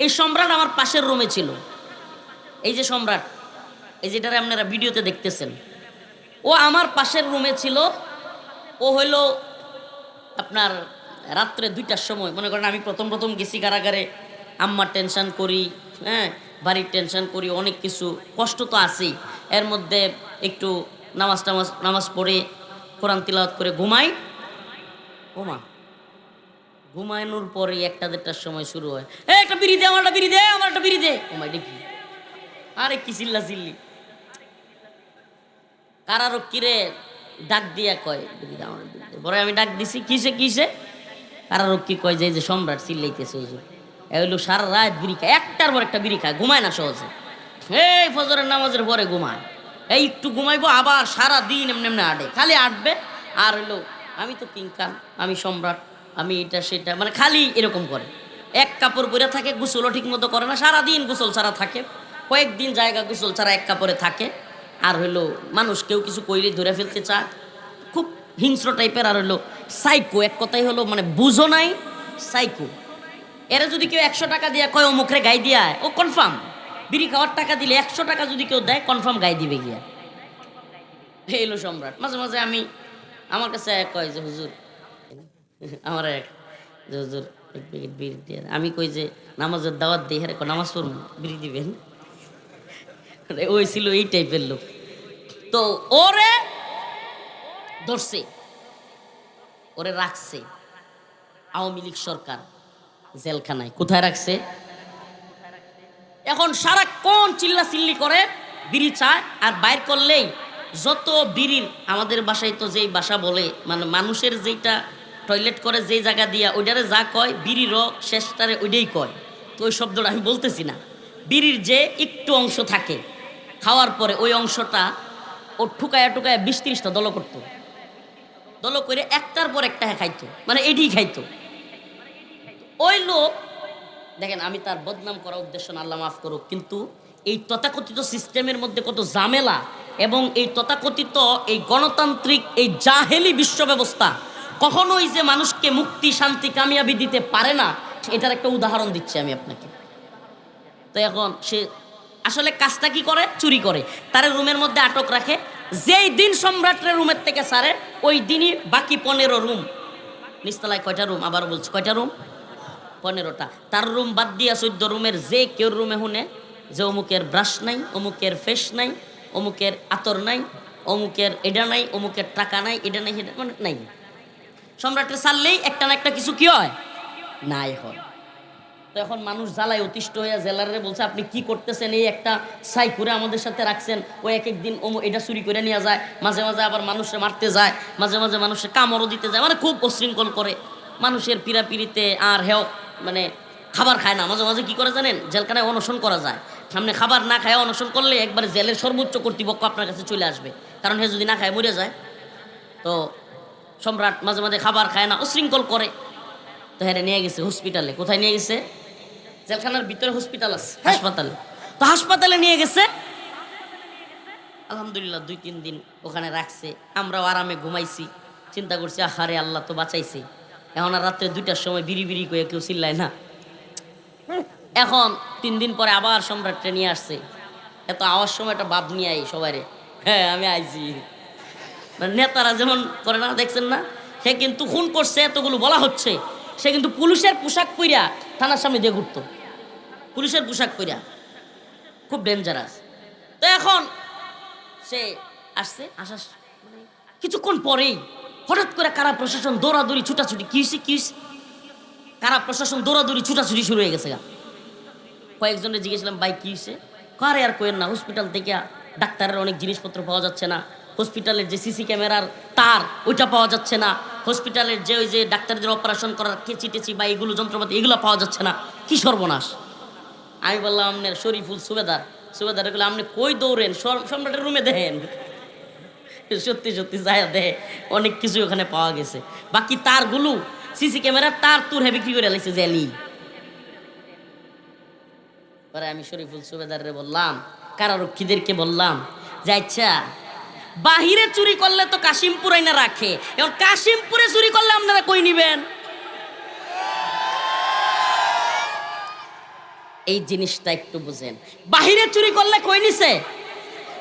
এই সম্রাট আমার পাশের রুমে ছিল। এই যে সম্রাট, এই যেটারে আপনারা ভিডিওতে দেখতেছেন, ও আমার পাশের রুমে ছিল। ও হইল আপনার রাত্রে 2টার সময়, মনে করেন আমি প্রথম প্রথম গেছি কারাগারে, আম্মার টেনশন করি, হ্যাঁ, বাড়ির টেনশন করি, অনেক কিছু কষ্ট তো আছেই। এর মধ্যে একটু নামাজ পড়ে কোরআন তিলাওয়াত করে ঘুমানোর পরে 1টা 1:30টার সময় শুরু হয়, একটা বিড়ি দে, আমার একটা বিড়ি দে, আমার একটা বিড়ি দে। দেখি আরে কি চিল্লা চিল্লি, কারারক্ষীরে ডাক দিয়া কয় বিড়ি দে, আমার বিড়ি দে। পরে আমি ডাক দিছি, কিসে কারারক্ষী কয় যে সম্রাট চিল্লাইতেছে হুজুর। হইলো সারা রাত বিড়ি খায়, 1টার পর একটা বিড়ি খায়, ঘুমায় না সহজে। এই ফজরের নামাজের পরে ঘুমায়, এই একটু ঘুমাইবো, আবার সারা দিন এমনি এমনি আডে, খালি আটবে। আর হইলো আমি তো কিংকান, আমি সম্রাট, আমি এটা সেটা, মানে খালি এরকম করে। এক কাপড় পরে থাকে, গোসলও ঠিক মতো করে না, সারাদিন গোসল ছাড়া থাকে, কয়েকদিন জায়গা গোসল ছাড়া এক কাপড়ে থাকে। আর হইলো মানুষ কেউ কিছু কইলে ধরে ফেলতে চায়, খুব হিংস্র টাইপের। আর হইলো সাইকো, এক কথাই হলো মানে বুঝো নাই, সাইকো। এরা যদি কেউ 100 টাকা দিয়ে কয় ও মুখরে গাই দিয়া, ও কনফার্ম বিড়ি খাওয়ার টাকা দিলে 100 টাকা যদি কেউ দেয় কনফার্ম গাই দিবে গিয়া। এলো সম্রাট। মাঝে মাঝে আমার কাছে কয় যে হুজুর, আমার যে হুজুর 1 প্যাকেট বিড়ি দিয়ে, আমি কই যে নামাজের দাওয়াত দিই, হ্যাঁ নামাজ পড়ুন, বিড়ি দিবেন। ওই ছিল এই টাইপের লোক। তো ওরে ধরছে, ওরে রাখছে আওয়ামী লীগ সরকার জেলখানায়। কোথায় রাখছে? এখন সারাক্ষণ চিল্লা চিল্লি করে, বিড়ি চায়, আর বাইর করলেই যত বিড়ির, আমাদের বাসায় তো যেই বাসা বলে, মানে মানুষের যেইটা টয়লেট করে যেই জায়গা দিয়া, ওইটারে যা কয় বিড়িরও শেষটারে ওইটাই কয়। তো ওই শব্দটা আমি বলতেছি না। বিড়ির যে একটু অংশ থাকে খাওয়ার পরে, ওই অংশটা ও ঠুকায়া 20-30টা দল করতো, দল করে 1টার পর একটা খাইতো, মানে এডি খাইতো। ওই লোক দেখেন, আমি তার বদনাম করার উদ্দেশ্য না, আল্লাহ মাফ করুক, কিন্তু এই তথাকথিত সিস্টেমের মধ্যে কত ঝামেলা, এবং এই তথাকথিত এই গণতান্ত্রিক এই জাহেলি বিশ্ব ব্যবস্থা কখনোই যে মানুষকে মুক্তি, শান্তি, কামিয়াবি দিতে পারে না, এটার একটা উদাহরণ দিচ্ছি আমি আপনাকে। তো এখন সে আসলে কাজটা কি করে? চুরি করে, তার রুমের মধ্যে আটক রাখে। যেই দিন সম্রাটের রুমের থেকে সারে, ওই দিনই বাকি 15 রুম, নিচতলায় কয়টা রুম, আবার বলছি কয়টা রুম? 15টা। তার রুম বাদ দিয়া 14 রুমের যে কেউ রুমে শুনে যে অমুকের ব্রাশ নাই, অমুকের ফেস নাই, অমুকের আতর নাই, অমুকের এটা নাই, অমুকের টাকা নাই, এটা নাই, সেটা মানে নাই। সম্রাটের সারলেই একটা না একটা কিছু কি হয়, নাই হয়। তো এখন মানুষ জ্বালায় অতিষ্ঠ হয়ে জেলারে বলছে, আপনি কি করতেছেন? এই একটা সাই করে আমাদের সাথে রাখছেন, ও এক দিন এটা চুরি করে নিয়ে যায়, মাঝে মাঝে আবার মানুষে মারতে যায়, মাঝে মাঝে মানুষের কামড়ও দিতে যায়, মানে খুব অশৃঙ্খল করে মানুষের পিড়াপিড়িতে। আর হেও মানে খাবার খায় না, মাঝে মাঝে কি করে জানেন? জেলখানায় অনশন করা যায়, সামনে খাবার না খায় অনশন করলে একবার জেলের সর্বোচ্চ কর্তৃপক্ষ আপনার কাছে চলে আসবে, কারণ হে যদি না খায় মরে যায়। তো সম্রাট মাঝে মাঝে খাবার খায় না, অশৃঙ্খল করে। তো হ্যাঁ নিয়ে গেছে হসপিটালে। কোথায় নিয়ে গেছে? জেলখানার ভিতরে হসপিটাল আছে, হাসপাতালে। তো হাসপাতালে নিয়ে গেছে, আলহামদুলিল্লাহ 2-3 দিন ওখানে রাখছে। আমরাও আরামে ঘুমাইছি, চিন্তা করছি আহারে আল্লাহ তো বাঁচাইছে, এখন আর রাত্রে 2টার সময় বিড়ি বিড়ি করে কেউ চিল্লায় না। এখন 3 দিন পরে আবার সম্রাটটা নিয়ে আসছে, এত আওয়াজ সময় একটা বাপ নিয়ে আই সবাই, হ্যাঁ আমি আইছি। মানে নেতারা যেমন করে না, দেখছেন না, সে কিন্তু খুন করছে এতগুলো বলা হচ্ছে, সে কিন্তু পুলিশের পোশাক পইরা থানার সামনে দিয়ে ঘুরতো, পুলিশের পোশাক পইরা, খুব ডেঞ্জারাস। তো এখন সে আসছে, আসার মানে কিছুক্ষণ পরেই হঠাৎ করে কারা প্রশাসন দৌড়াদৌড়ি ছুটাছুটি, কি হয়েছে কারা প্রশাসন দৌড়াদৌড়ি ছুটাছুটি শুরু হয়ে গেছে। কয়েকজনের জিজ্ঞেসলাম ভাই কি হয়েছে, কারে আর কোয়েন না, হসপিটাল থেকে ডাক্তারের অনেক জিনিসপত্র পাওয়া যাচ্ছে না, হসপিটালের যে সিসি ক্যামেরার তার ওইটা পাওয়া যাচ্ছে না, হসপিটালের যে ওই যে ডাক্তারদের অপারেশন করার কেচি টেচি বা এগুলো যন্ত্রপাতি এগুলো পাওয়া যাচ্ছে না, কি সর্বনাশ। আমি বললাম আপনার শরীফুল সুবেদার এগুলো আপনি কই দৌড়েন, সম্রাটের রুমে দেখেন। সত্যি সত্যি যায় দেয় অনেক কিছু ওখানে পাওয়া গেছে, বাকি তারগুলো সিসি ক্যামেরার তার তুর হ্যাঁ বিক্রি করে লাগছে জেলি। পরে আমি শরীফুল সুবেদারে বললাম, কারারক্ষীদেরকে বললাম যে আচ্ছা বাহিরে চুরি করলে তো কাশিমপুর আইনা রাখে, এখন কাশিমপুরে চুরি করলে আপনারা কই নিবেন? এই জিনিসটা একটু বুঝেন, বাহিরে চুরি করলে কই নিছে,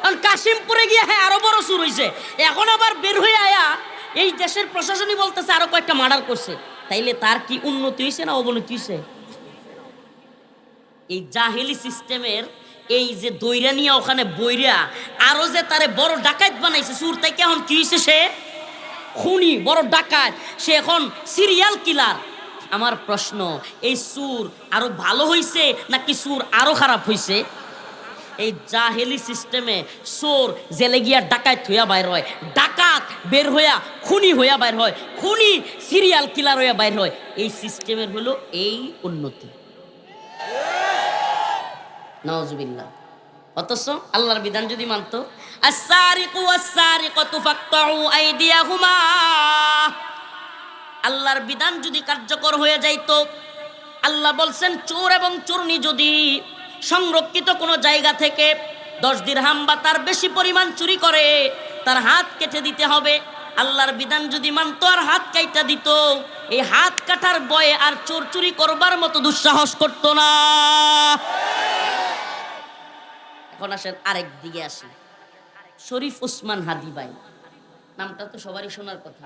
কারণ কাশিমপুরে গিয়ে হ্যাঁ আরো বড় চুর হইছে, এখন আবার বের হয়ে আয়া এই দেশের প্রশাসনই বলতেছে আরো কয়েকটা মার্ডার করছে, তাইলে তার কি উন্নতি হয়েছে না অবনতি হয়েছে? এই জাহেলি সিস্টেমের এই যে দইরা নিয়ে ওখানে বইরা আরো যে তারে বড় ডাকাত বানাইছে, সুর থেকে এখন কি হয়েছে, সে খুনি বড় ডাকাত, সে এখন সিরিয়াল কিলার। আমার প্রশ্ন, এই সুর আরো ভালো হইছে নাকি সুর আরো খারাপ হইছে? এই জাহেলি সিস্টেমে চোর জেলে গিয়া ডাকাত হইয়া বাইর হয়, ডাকাত বের হইয়া খুনি হইয়া বাইর হয়, খুনি সিরিয়াল কিলার হইয়া বাইর হয়। এই সিস্টেমের হলো এই উন্নতি, নাউজুবিল্লাহ। অথচ আল্লাহর বিধান যদি মানতো, আস-সারিকু ওয়াস-সারিকাতু ফাকতাউ আইদিয়াহুমা, আল্লাহর বিধান যদি কার্যকর হয়ে যাইতো, আল্লাহ বলছেন চোর এবং চোরনি যদি সংরক্ষিত কোনো জায়গা থেকে 10 দিরহাম বা তার বেশি পরিমাণ চুরি করে, তার হাত কেটে দিতে হবে। আল্লাহর বিধান যদি মানতো আর হাত কাইটা দিত, এই হাত কাটার ভয়ে আর চোর চুরি করবার মতো দুঃসাহস করতো না। এখন আসেন আরেক দিকে আসি, শরীফ ওসমান হাদি ভাই, নামটা তো সবারই শোনার কথা,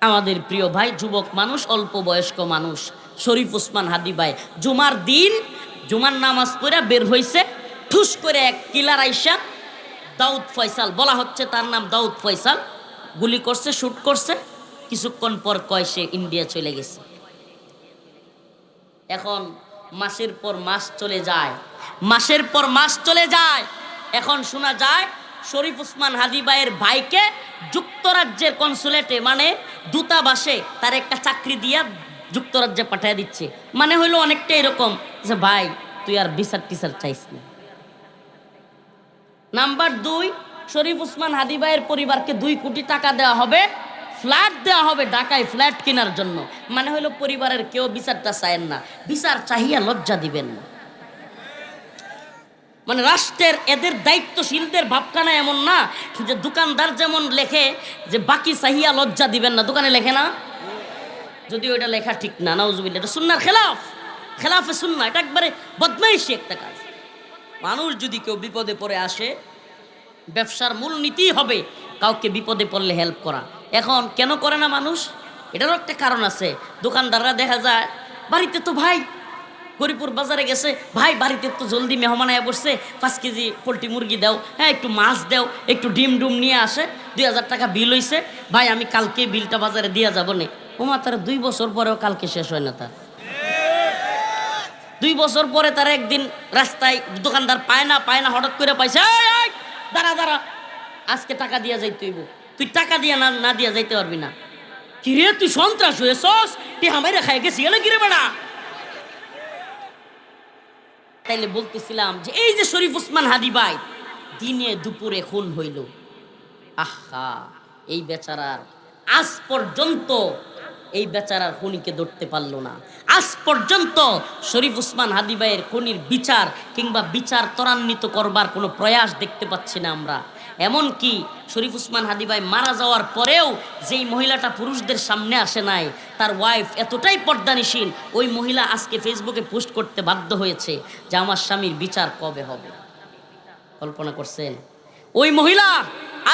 আমাদের প্রিয় ভাই, যুবক মানুষ, অল্প বয়স্ক মানুষ, শরীফ ওসমান হাদি ভাই জুমার দিন জুমার নামাজ পড়ে বের হইছে, ঠুস করে এক কিলার আইসা দাউদ ফয়সাল, বলা হচ্ছে তার নাম দাউদ ফয়সাল, গুলি করছে, শুট করছে, কিছুক্ষণ পর কয় সে ইন্ডিয়া চলে গেছে। এখন মাসের পর মাস চলে যায়, মাসের পর মাস চলে যায়, এখন শোনা যায় শরীফ ওসমান হাদি ভাইয়ের ভাইকে যুক্তরাজ্যের কনসুলেটে মানে দূতাবাসে তার একটা চাকরি দিয়া যুক্তরাজ্যে পাঠিয়ে দিচ্ছে। মানে হইলো অনেকটা এরকম যে ভাই তুই আর বিচার টিচার চাইস না। নাম্বার 2, শরীফ ওসমান হাদি ভাইয়ের পরিবারকে 2 কোটি টাকা দেওয়া হবে, ফ্ল্যাট দেওয়া হবে ঢাকায়, ফ্ল্যাট কেনার জন্য। মানে হইলো পরিবারের কেউ বিচারটা চায়েন না, বিচার চাহিয়া লজ্জা দিবেন না। মানে রাষ্ট্রের এদের দায়িত্বশীলদের ভাবখানা এমন না যে দোকানদার যেমন লেখে যে বাকি চাহিয়া লজ্জা দিবেন না, দোকানে লেখে না, যদি ওইটা লেখা ঠিক না, নাউজুবিল্লাহ, এটা সুন্নাহর খেলাফ, খেলাফে সুন্নাহ, এটা একবারে বদমাইশি একটা কাজ। মানুষ যদি কেউ বিপদে পড়ে আসে, ব্যবসার মূল নীতি হবে কাউকে বিপদে পড়লে হেল্প করা। এখন কেন করে না মানুষ, এটারও একটা কারণ আছে। দোকানদাররা দেখা যায় বাড়িতে তো ভাই গরিপুর বাজারে গেছে, ভাই বাড়িতে তো জলদি মেহমান আয়া বসছে, 5 কেজি পোলট্রি মুরগি দাও, হ্যাঁ একটু মাছ দাও, একটু ডিম ডুম নিয়ে আসে, 2000 টাকা বিল হইছে, ভাই আমি কালকে বিলটা বাজারে দিয়া যাবো নে। ওমা তার 2 বছর পরেও কালকে শেষ হয় না, তার 2 বছর পরে তার একদিন রাস্তায় দোকানদার পায় না হঠাৎ করে পাইছে, দাঁড়া দাঁড়া আজকে টাকা দিয়া যাইতে হইব, তুই টাকা দিয়া না দিয়া যাইতে পারবি না। কিরে তুই সন্ত্রাস হয়েছস, তুই আমায় খাই গেছি এলে কিরে বেড়া। তাইলে বলতেছিলাম যে এই যে শরীফ ওসমান হাদি ভাই দিনে দুপুরে খুন হইল, আহা এই বেচারার আজ পর্যন্ত এই বেচারার খুনিকে ধরতে পারলো না। আজ পর্যন্ত শরীফ ওসমান হাদী ভাইয়ের খুনির বিচার কিংবা বিচার ত্বরান্বিত করবার কোনো প্রয়াস দেখতে পাচ্ছি না আমরা। এমনকি শরীফ ওসমান হাদী ভাই মারা যাওয়ার পরেও যেই মহিলাটা পুরুষদের সামনে আসে নাই, তার ওয়াইফ এতটাই পর্দানিসীন, ওই মহিলা আজকে ফেসবুকে পোস্ট করতে বাধ্য হয়েছে যে আমার স্বামীর বিচার কবে হবে। কল্পনা করছেন? ওই মহিলা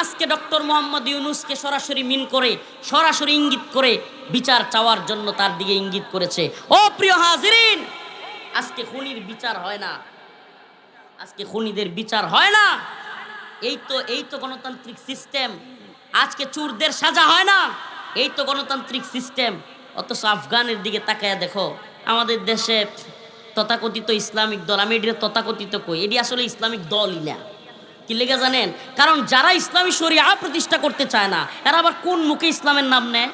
আজকে ডক্টর মোহাম্মদ ইউনূসকে সরাসরি মিন করে, সরাসরি ইঙ্গিত করে বিচার চাওয়ার জন্য তার দিকে ইঙ্গিত করেছে। ও প্রিয় হাজিরিন, আজকে খুনির বিচার হয় না, আজকে খুনিদের বিচার হয় না। এই তো গণতান্ত্রিক সিস্টেম। আজকে চোরদের সাজা হয় না, এই তো গণতান্ত্রিক সিস্টেম। অথচ আফগানের দিকে তাকায়া দেখো, আমাদের দেশে তথাকথিত ইসলামিক দল, আমি এটি তথাকথিত কই, এটি আসলে ইসলামিক দলই না। কি লেগে জানেন? কারণ যারা ইসলামী শরিয়া প্রতিষ্ঠা করতে চায় না, এরা আবার কোন মুখে ইসলামের নাম নেয়?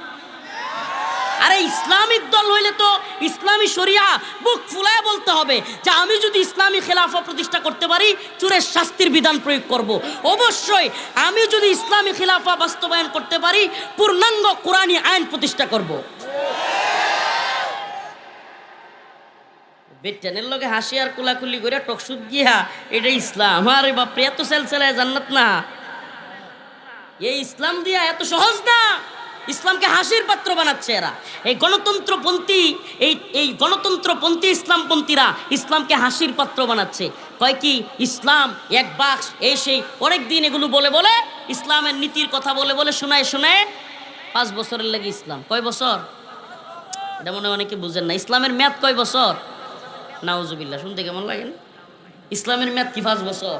আরে ইসলামিক দল হইলে তো ইসলামী শরিয়া বুক ফুলায় বলতে হবে যে আমি যদি ইসলামী খেলাফা প্রতিষ্ঠা করতে পারি, চোরের শাস্তির বিধান প্রয়োগ করব। অবশ্যই আমি যদি ইসলামী খেলাফা বাস্তবায়ন করতে পারি, পূর্ণাঙ্গ কোরআনী আইন প্রতিষ্ঠা করব। বেটেনের লগে হাসি আর কুলাকুলি করে টকসুদ গিয়া এটা ইসলাম। আরে বাপরে, এত সেলসেলায় জান্নাত না। এই ইসলাম দিয়া এত সহজ না। ইসলামকে হাসির পাত্র বানাচ্ছে এরা। এই গণতন্ত্রপন্থী এই গণতন্ত্রপন্থী ইসলামপন্থীরা ইসলামকে হাসির পাত্র বানাচ্ছে। কয় কি ইসলাম এক বাক্স, এই সেই অনেক দিন এগুলো বলে বলে ইসলামের নীতির কথা বলে বলে শোনায় শোনায় 5 বছরের লাগে ইসলাম। কয় বছর? এটা মনে অনেকে বুঝেন না। ইসলামের মেয়াদ কয় বছর? নাউজুবিল্লাহ, শুনতে কেমন লাগেন? ইসলামের মেয়াদ কি 5 বছর?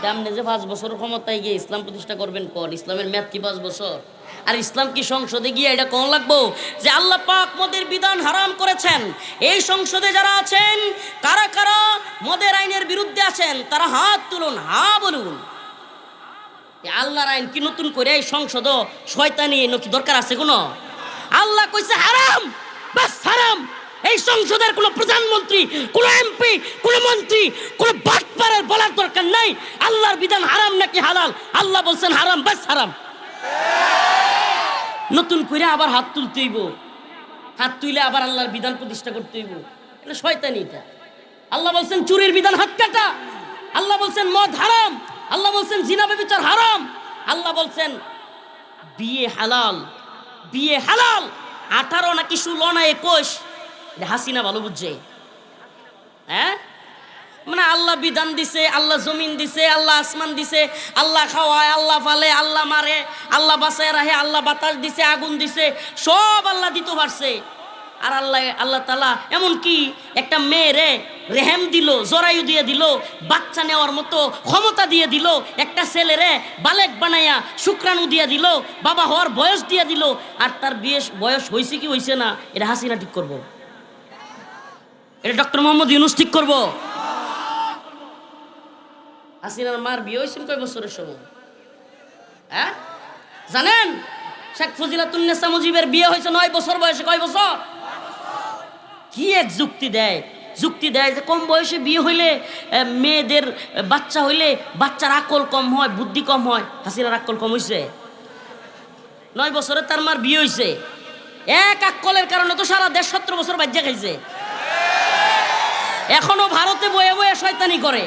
কেমনে যে 5 বছর ক্ষমতায় গিয়ে ইসলাম প্রতিষ্ঠা করবেন কোন? ইসলামের মেয়াদ কি 5 বছর? আর ইসলাম কি সংসদে গিয়ে এটা কোন লাগবো যে আল্লাহ পাক মদের বিধান হারাম করেছেন? এই সংসদে যারা আছেন, কারা কারা মদের আইনের বিরুদ্ধে আছেন তারা হাত তুলুন, হা বলুন। আল্লাহর আইন কি নতুন করে এই সংসদ শয়তানি নাকি দরকার আছে কোনো? আল্লাহ কইছে হারাম, বাস হারাম। এই সংসদের কোনো প্রধানমন্ত্রী, কোনো এমপি, কোনো মন্ত্রী, কোনো বাটপারের বলার দরকার নাই আল্লাহর বিধান হারাম নাকি হালাল। আল্লাহ বলছেন হারাম, বাস হারাম। নতুন করে আবার হাত তুলতে হইব, হাত তুলে আবার আল্লাহর বিধান প্রতিষ্ঠা করতে হইব। এটা শয়তানি। এটা আল্লাহ বলছেন চুরির বিধান হাত কাটা, আল্লাহ বলছেন মদ হারাম, আল্লাহ বলছেন জিনা ব্যভিচার হারাম, আল্লাহ বলছেন বিয়ে হালাল, বিয়ে হালাল। 18 নাকি 16 না 21, হাসিনা ভালো বুঝছে। হ্যাঁ, মানে আল্লাহ বিধান দিছে, আল্লাহ জমিন দিছে, আল্লাহ আসমান দিছে, আল্লাহ খাওয়ায়, আল্লাহ ফালে, আল্লাহ মারে, আল্লাহ বাঁচায় রাখে, আল্লাহ বাতাস দিছে, আগুন দিছে, সব আল্লাহ দিতে পারছে। আর আল্লাহ তাআলা এমনকি একটা মেয়েরে রেহেম দিল, জরায়ু দিয়ে দিল, বাচ্চা নেওয়ার মতো ক্ষমতা দিয়ে দিল, একটা ছেলেরে বালেক বানাইয়া শুক্রাণু দিয়ে দিল, বাবা হওয়ার বয়স দিয়ে দিল। আর তার বয়স হয়েছে কি হয়েছে না এটা হাসিনা ঠিক করবো? এটা ডক্টর মোহাম্মদ ইউনূস ঠিক করবো? হাসিনার মার বিয়ে হয়েছেন কয় বছরের সময়? হ্যাঁ জানেন? শেখ ফজিলাতুন্নেসা মুজিবের বিয়ে হয়েছে 9 বছর বয়সে। কয় বছর? কি এক যুক্তি দেয়, যুক্তি দেয় যে কম বয়সে বিয়ে হইলে মেয়েদের বাচ্চা হইলে বাচ্চার আকল কম হয়, বুদ্ধি কম হয়। হাসিনার আকল কম হয়েছে? 9 বছরে তার মার বিয়ে হয়েছে। এক আকলের কারণে তো সারা দেশ 17 বছর বাজ্যা খাইছে। এখনো ভারতে বয়ে বয়ে শয়তানি করে।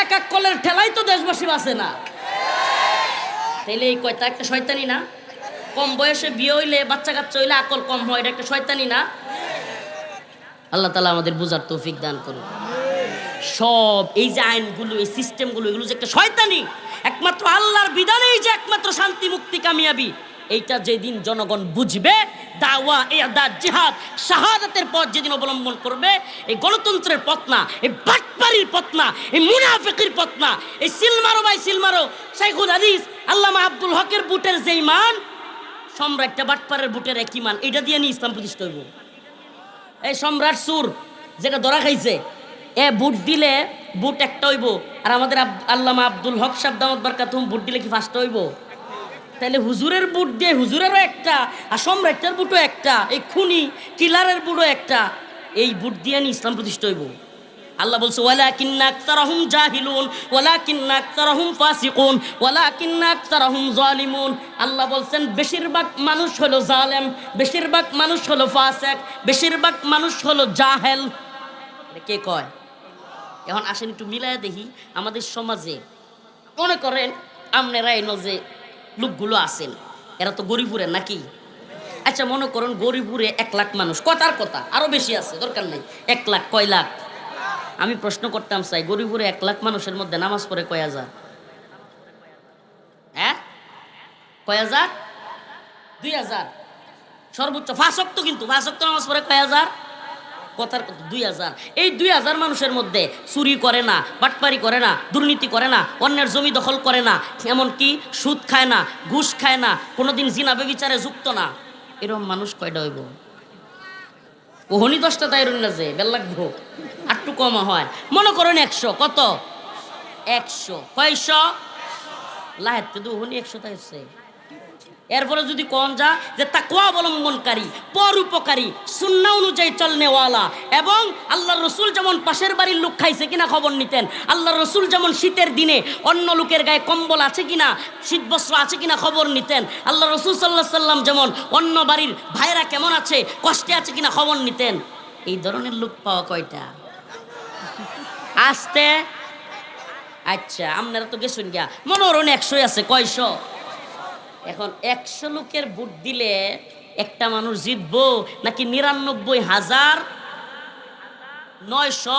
এক আকলের ঠেলাই তো দেশবাসী বাঁচে না। তাইলে এই কয়টা একটা শয়তানি না? কম বয়সে বিয়ে হইলে, বাচ্চা কাচ্চা হইলে আকল কম হয়, এটা একটা শয়তানি না? আল্লাহ তাআলা আমাদের বুঝার তৌফিক দান করুন। সব এই যে আইনগুলো, এই সিস্টেমগুলো, এগুলো যে একটা শয়তানি। একমাত্র আল্লাহর বিধানেই যে একমাত্র শান্তি, মুক্তি, কামিয়াবি, এইটা যেদিন জনগণ বুঝবে, দাওয়া, ইরদাদ, জিহাদ, শাহাদাতের পথ যেদিন অবলম্বন করবে, এই গণতন্ত্রের পথ না, এই বাটপাড়ির পথ না, এই মুনাফিকের পথ না, এই সিলমারো ভাই সিলমারো শাইখুল হাদিস আল্লামা আব্দুল হকের বুটের যেই মান, সম্রাটটা বাটপাড়ের বুটের একই মান, এটা দিয়ে নিয়ে ইসলাম প্রতিষ্ঠা হইব। এই সম্রাট সুর যেটা ধরা খাইছে, বুট দিলে বুট একটা হইব, আর আমাদের আল্লামা আব্দুল হক সাহেব দামাত বারকাতুহুম বুট দিলে কি 5টা হইব? তাহলে হুজুরের বুট দিয়ে হুজুরেরও একটা, আর সম্রাটের বুটও একটা, এই খুনি কিলারের বুটও একটা, এই বুট দিয়ে নিয়ে ইসলাম প্রতিষ্ঠা হইব। আল্লাহ বলছে ওয়ালাকিন্না আকতারহুম জাহিলুন ওয়ালাকিন্না আকতারহুম ফাসিকুন ওয়ালাকিন্না আকতারহুম জালিমুন। আল্লাহ বলছেন বেশিরভাগ মানুষ হলো জালেম, বেশিরভাগ মানুষ হলো ফাসিক, বেশিরভাগ মানুষ হলো জাহেল। এটা কে কয়? এখন আসেন একটু মিলায় দেখি আমাদের সমাজে। মনে করেন আপনারা এই যে লোকগুলো আছেন এরা তো গরিপুরের নাকি? আচ্ছা মনে করুন গরিপুরে 1 লাখ মানুষ, কথার কথা আরো বেশি আছে, দরকার নাই। 1 লাখ কয় লাখ? আমি প্রশ্ন করতাম চাই গরিপুরে 1 লাখ মানুষের মধ্যে নামাজ পড়ে কয় হাজার? হ্যাঁ কয় হাজার? 2000 সর্বোচ্চ। 5 ওয়াক্ত, কিন্তু 5 ওয়াক্ত নামাজ পড়ে কয় হাজার? কথার কথা 2000। এই 2000 মানুষের মধ্যে চুরি করে না, বাটপারি করে না, দুর্নীতি করে না, অন্যের জমি দখল করে না, এমনকি সুদ খায় না, ঘুষ খায় না, কোনোদিন জিনা ব্যভিচারে যুক্ত না, এরকম মানুষ কয়টা হইব? ওহনি 10টা তাই রইল না যে বেল লাগবো, একটু কম হয়। মনে করেন 100, কত? 100 কয়শো? লাহেতে তো ওহনি 100 তাই হচ্ছে। এরপরে যদি কোন যা যে তাকওয়া অবলম্বনকারী, পরোপকারী, সুন্নাহ অনুযায়ী চলনেওয়ালা, এবং আল্লাহর রসুল যেমন পাশের বাড়ির লোক খাইছে কিনা খবর নিতেন, আল্লাহর রসুল যেমন শীতের দিনে অন্য লোকের গায়ে কম্বল আছে কিনা, শীতবস্ত্র আছে কিনা খবর নিতেন, আল্লাহ রসুল সাল্লাল্লাহু আলাইহি সাল্লাম যেমন অন্য বাড়ির ভাইরা কেমন আছে, কষ্টে আছে কিনা খবর নিতেন। এই ধরনের লোক পাওয়া কয়টা? আসতে। আচ্ছা আপনারা তো গেছেন গিয়া, মনোরণ 100 আছে, কয়শো? এখন 100 লোকের ভোট দিলে একটা মানুষ জিতবো নাকি 99,900?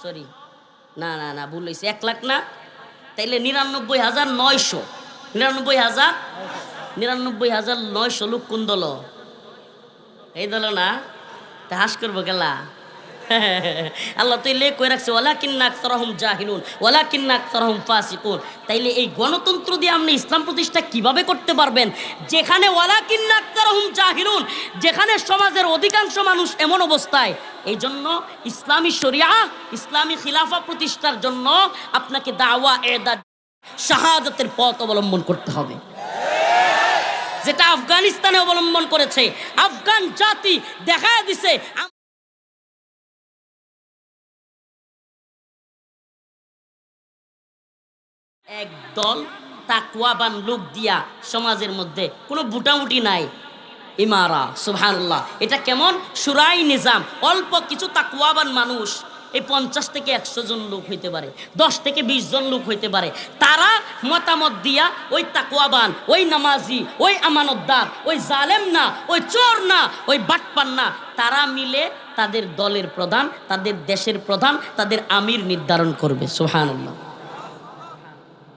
সরি, না না না ভুল হয়েছে, 1 লাখ না, তাইলে 99,900। 99,900 লোক কোন দল? এই দল না, তা হাস করবো গেলা। আল্লাহ তো লে কই রাখছে ওয়ালাকিন্না আকতারহুম জাহিলুন ওয়ালাকিন্না আকতারহুম ফাসিকুন। তাইলে এই গণতন্ত্র দিয়ে আপনি ইসলাম প্রতিষ্ঠা কিভাবে করতে পারবেন যেখানে ওয়ালাকিন্না আকতারহুম জাহিলুন, যেখানে সমাজের অধিকাংশ মানুষ এমন অবস্থায়? এই জন্য ইসলামী শরিয়া, ইসলামী খিলাফা প্রতিষ্ঠার জন্য আপনাকে দাওয়া এদাদ শাহাদাতের পথ অবলম্বন করতে হবে, যেটা আফগানিস্তানে অবলম্বন করেছে। আফগান জাতি দেখা দিছে একদল তাকওয়াবান লোক দিয়া সমাজের মধ্যে কোনো বুটামুটি নাই। ইমারা সুবহানাল্লাহ, এটা কেমন শুরাই নিজাম। অল্প কিছু তাকওয়াবান মানুষ, এই 50 থেকে 100 জন লোক হইতে পারে, 10 থেকে 20 জন লোক হইতে পারে, তারা মতামত দিয়া ওই তাকওয়াবান, ওই নামাজি, ওই আমানতদার, ওই জালেম না, ওই চোর না, ওই বাটপার না, তারা মিলে তাদের দলের প্রধান, তাদের দেশের প্রধান, তাদের আমির নির্ধারণ করবে। সুবহানাল্লাহ।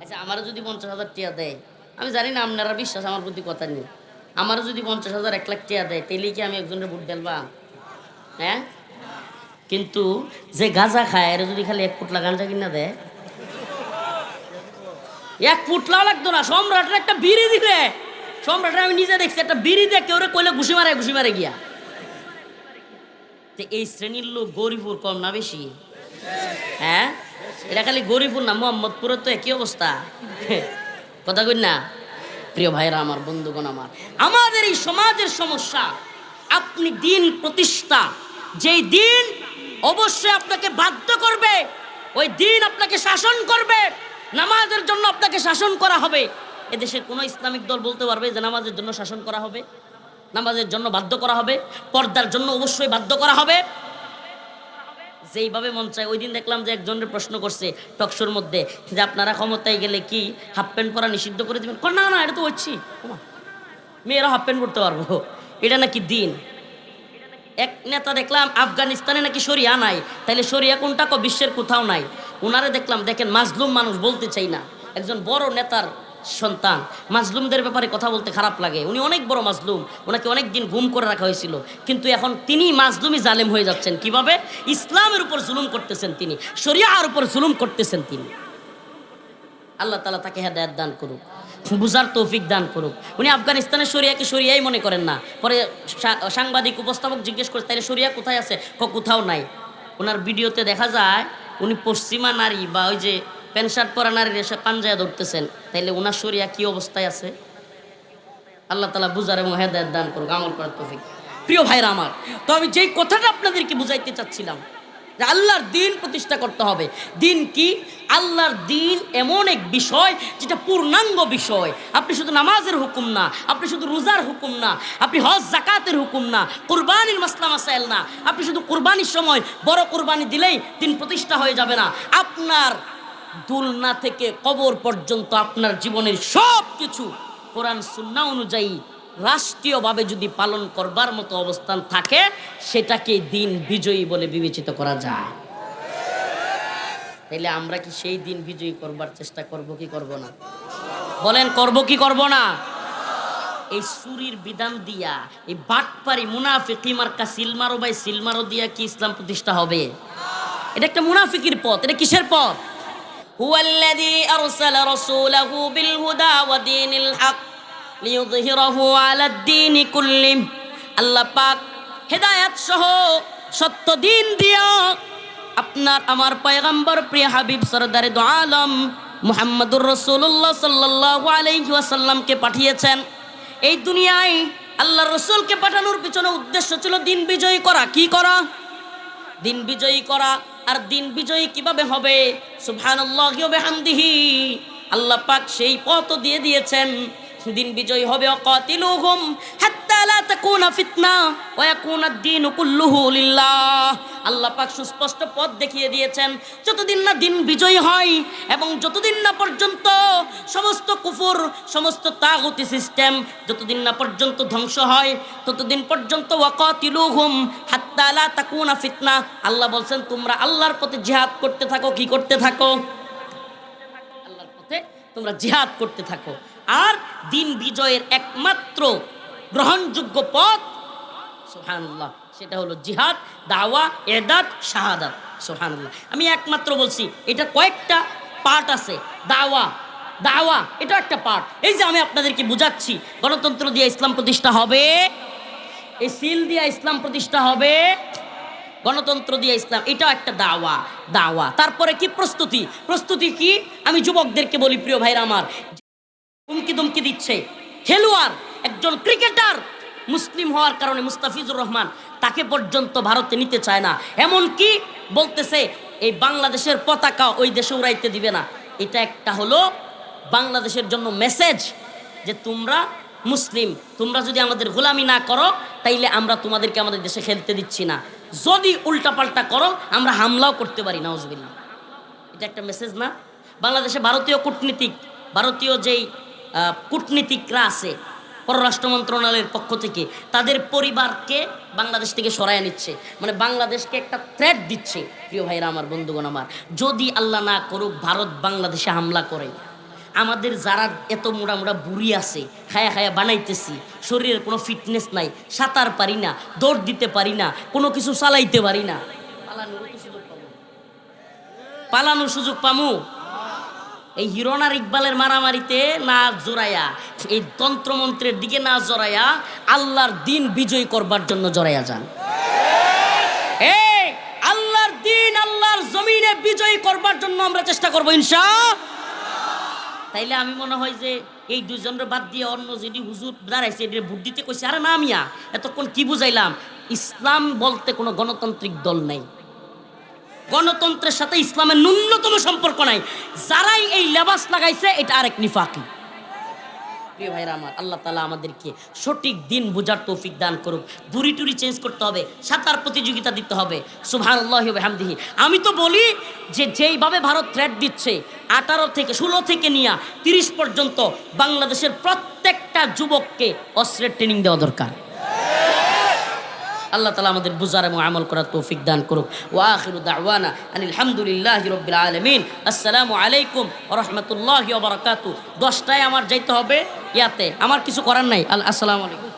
আচ্ছা আমারও যদি 50,000 টাকা দেয়, আমি জানি না আপনারা বিশ্বাস আমার প্রতি কথা নেই, আমারও যদি 50,000 1 লাখ টাকা দেয়, তাইলে কি আমি একজনের ভোট দেলবা? হ্যাঁ, কিন্তু যে গাঁজা খায় এর যদি খালি 1 ফুটলা গাঁজা কিনা দেয়, 1 ফুটলাও লাগতো না, সম্রাটের একটা বিড়ি দিলে, সম্রাটের আমি নিজে দেখছি একটা বিড়ি দিয়ে কেউ কইলে ঘুষি মারে গিয়া। তো এই শ্রেণীর লোক গরিবপুর কম না বেশি? হ্যাঁ, এটা খালি গরিবপুর না, মোহাম্মদপুরের তো একই অবস্থা। কথা কই না? প্রিয় ভাইরা আমার, বন্ধুগণ আমার, আমাদের এই সমাজের সমস্যা, আপনি দিন প্রতিষ্ঠা, যেই দিন অবশ্যই আপনাকে বাধ্য করবে, ওই দিন আপনাকে শাসন করবে, নামাজের জন্য আপনাকে শাসন করা হবে। এদেশের কোনো ইসলামিক দল বলতে পারবে যে নামাজের জন্য শাসন করা হবে, নামাজের জন্য বাধ্য করা হবে, পর্দার জন্য অবশ্যই বাধ্য করা হবে? যেইভাবে মন চায়। ওই দিন দেখলাম যে একজনের প্রশ্ন করছে টকশোর মধ্যে যে আপনারা ক্ষমতায় গেলে কি হাফ প্যান্ট পরা নিষিদ্ধ করে দেবেন? না না, এটা তো হচ্ছি, মেয়েরা হাফ প্যান্ট পরতে পারবো, এটা নাকি দিন। এক নেতা দেখলাম আফগানিস্তানে নাকি শরিয়া নাই, তাইলে শরিয়া কোনটা? বিশ্বের কোথাও নাই। ওনারে দেখলাম, দেখেন মাজলুম মানুষ, বলতে চাই না, একজন বড় নেতার সন্তান, মাজলুমদের ব্যাপারে কথা বলতে খারাপ লাগে, উনি অনেক বড় মাজলুম, ওনাকে অনেক দিন গুম করে রাখা হয়েছিল, কিন্তু এখন তিনি মাজলুমি জালেম হয়ে যাচ্ছেন। কিভাবে? ইসলামের উপর জুলুম করতেছেন তিনি, শরিয়ার উপর জুলুম করতেছেন তিনি। আল্লাহ তাআলা তাকে হেদায়েত দান করুক, বুঝার তৌফিক দান করুক। উনি আফগানিস্তানের শরিয়াকে শরিয়াই মনে করেন না। পরে সাংবাদিক উপস্থাপক জিজ্ঞেস করে তাইলে শরিয়া কোথায় আছে? কোথাও নাই। ওনার ভিডিওতে দেখা যায় উনি পশ্চিমা নারী বা ওই যে প্যান্ট শার্ট পরা নারীর এসে পাঞ্জায় ধরতেছেন, তাইলে ওনার শরিয়া কি অবস্থায় আছে? আল্লাহ তাআলা বুঝার এবং হেদায়েত দান করুক, আমল করার তৌফিক। প্রিয় ভাইরা আমার, তো আমি যেই কথাটা আপনাদেরকে বুঝাইতে চাচ্ছিলাম, যে আল্লাহর দিন প্রতিষ্ঠা করতে হবে। দিন কি? আল্লাহর দিন এমন এক বিষয় যেটা পূর্ণাঙ্গ বিষয়। আপনি শুধু নামাজের হুকুম না, আপনি শুধু রোজার হুকুম না, আপনি হজ জাকাতের হুকুম না, কুরবানির মাসলা মাসাইল না, আপনি শুধু কুরবানির সময় বড় কুরবানি দিলেই দিন প্রতিষ্ঠা হয়ে যাবে না। আপনার দুলনা থেকে কবর পর্যন্ত আপনার জীবনের সব কিছু কোরআন সুন্নাহ অনুযায়ী রাষ্ট্রীয়ভাবে যদি পালন করবার মতো অবস্থান থাকে, সেটাকে দিন বিজয়ী বলে বিবেচিত করা যায়। তাইলে আমরা কি সেই দিন বিজয়ী করবার চেষ্টা করব কি করব না? বলেন, করব কি করব না? এই সুরির বিধান দিয়া, এই বাটপারি মুনাফিকি মার্কা সিলমারো বাই সিলমারো দিয়া কি ইসলাম প্রতিষ্ঠা হবে? এটা একটা মুনাফিকির পথ। এটা কিসের পথ? হুয়াল্লাযী আরসালা রাসূলাহু বিল হুদা ওয়া দীনিল হক লিইয়ুযহিরাহু আলাদ দীনি কুল্লিহি। আল্লাহ পাক হেদায়েত সহ সত্য দিন দিয়া আপনার আমার পয়গম্বর প্রিয় হাবিব সরদারে দো আলম মুহাম্মদুর রাসূলুল্লাহ সাল্লাল্লাহু আলাইহি ওয়াসাল্লামকে পাঠিয়েছেন। এই দুনিয়ায় আল্লাহর রাসূলকে পাঠানোর পিছনে উদ্দেশ্য ছিল দিন বিজয়ী করা। কি করা? দিন বিজয়ী করা। আর দিন বিজয়ী কিভাবে হবে? সুবহানাল্লাহি ওয়া বিহামদিহি। আল্লাহ পাক সেই পথ দিয়ে দিয়েছেন। দিন বিজয়ী হবে ওয়াকাতিলুহুম হাত্তা লা তাকুনা ফিতনা ওয়া ইয়াকুনা আদ-দীনু কুল্লুহু লিল্লাহ। আল্লাহ পাক সুস্পষ্ট পথ দেখিয়ে দিয়েছেন। যতদিন না দিন বিজয়ী হয় এবং যতদিন না পর্যন্ত সমস্ত কুফর, সমস্ত তাগুতি সিস্টেম যতদিন না পর্যন্ত ধ্বংস হয়, ততদিন পর্যন্ত ওয়াকাতিলুহুম হাত্তা লা তাকুনা ফিতনা। আল্লাহ বলছেন তোমরা আল্লাহর পথে জিহাদ করতে থাকো। কি করতে থাকো? আল্লাহর পথে তোমরা জিহাদ করতে থাকো। আর দিন বিজয়ের একমাত্র গ্রহণযোগ্য পথ সুবহানাল্লাহ, সেটা হলো জিহাদ, দাওয়া, ইরদাদ, শাহাদাত। সুবহানাল্লাহ। আমি একমাত্র বলছি, এটা কয়েকটা পার্ট আছে। দাওয়া এটা একটা পার্ট। এই যে আমি আপনাদেরকে বুঝাচ্ছি, গণতন্ত্র দিয়ে ইসলাম প্রতিষ্ঠা হবে, এই সিল দিয়ে ইসলাম প্রতিষ্ঠা হবে, গণতন্ত্র দিয়ে ইসলাম, এটাও একটা দাওয়া। তারপরে কি? প্রস্তুতি কি? আমি যুবকদেরকে বলি, প্রিয় ভাইরা আমার, হুমকি দিচ্ছে খেলোয়াড়, একজন ক্রিকেটার মুসলিম হওয়ার কারণে মুস্তাফিজুর রহমান, তাকে পর্যন্ত ভারতে নিতে চায় না। এমন কি বলতেছে এই বাংলাদেশের পতাকা ওই দেশে উড়াইতে দিবে না। এটা একটা হলো বাংলাদেশের জন্য মেসেজ যে তোমরা মুসলিম, তোমরা যদি আমাদের গোলামি না করো তাইলে আমরা তোমাদেরকে আমাদের দেশে খেলতে দিচ্ছি না। যদি উল্টাপাল্টা করো আমরা হামলাও করতে পারি। নাউজুবিল্লাহ। এটা একটা মেসেজ না? বাংলাদেশে ভারতীয় যেই কূটনীতিকরা আছে পররাষ্ট্র মন্ত্রণালয়ের পক্ষ থেকে, তাদের পরিবারকে বাংলাদেশ থেকে সরায় নিচ্ছে, মানে বাংলাদেশকে একটা থ্রেট দিচ্ছে। প্রিয় ভাইরা আমার, বন্ধুগণ আমার, যদি আল্লাহ না করুক ভারত বাংলাদেশে হামলা করে, আমাদের যারা এত মোড়া বুড়ি আছে, খায়া বানাইতেছি, শরীরের কোনো ফিটনেস নাই, সাঁতার পারি না, দৌড় দিতে পারি না, কোনো কিছু চালাইতে পারি না, পালানোর সুযোগ পামু? এই হিরণ আর ইকবালের মারামারিতে না জড়াইয়া, এই তন্ত্রমন্ত্রের দিকে না জড়াইয়া আল্লাহর দিন বিজয় করবার জন্য জড়াইয়া যান। এই আল্লাহর দিন আল্লাহর জমিনে বিজয় করবার জন্য আমরা চেষ্টা করবো ইনশাআল্লাহ। তাইলে আমি মনে হয় যে এই দুজনের বাদ দিয়ে অন্য যেটি হুজুর দাঁড়াইছে এটি ভোট দিতে কইছে। আরে না মিয়া, এতক্ষণ কি বুঝাইলাম? ইসলাম বলতে কোনো গণতান্ত্রিক দল নাই, গণতন্ত্রের সাথে ইসলামের ন্যূনতম সম্পর্ক নাই। যারাই এই লেবাস লাগাইছে এটা আরেক নিফাকি। প্রিয় ভাইরা আমার, আল্লাহ তাআলা আমাদেরকে সঠিক দিন বুঝার তৌফিক দান করুক। বুড়ি টুরি চেঞ্জ করতে হবে, সাঁতার প্রতিযোগিতা দিতে হবে। সুবহানাল্লাহি ওয়া বিহামদিহি। আমি তো বলি যে যেইভাবে ভারত থ্রেট দিচ্ছে, 18 থেকে 16 থেকে নিয়ে 30 পর্যন্ত বাংলাদেশের প্রত্যেকটা যুবককে অস্ত্রের ট্রেনিং দেওয়া দরকার। আল্লাহ তাআলা আমাদের বুঝার এবং আমল করার তৌফিক দান করুক। ওয়া আখিরু দাওয়ানা আনিল হামদুলিল্লাহি রাব্বিল আলামিন। আসসালামু আলাইকুম ওয়া রাহমাতুল্লাহি ওয়া বারাকাতুহু। 10টায় আমার যাইতে হবে ইয়াতে, আমার কিছু করার নাই। আসসালামু আলাইকুম।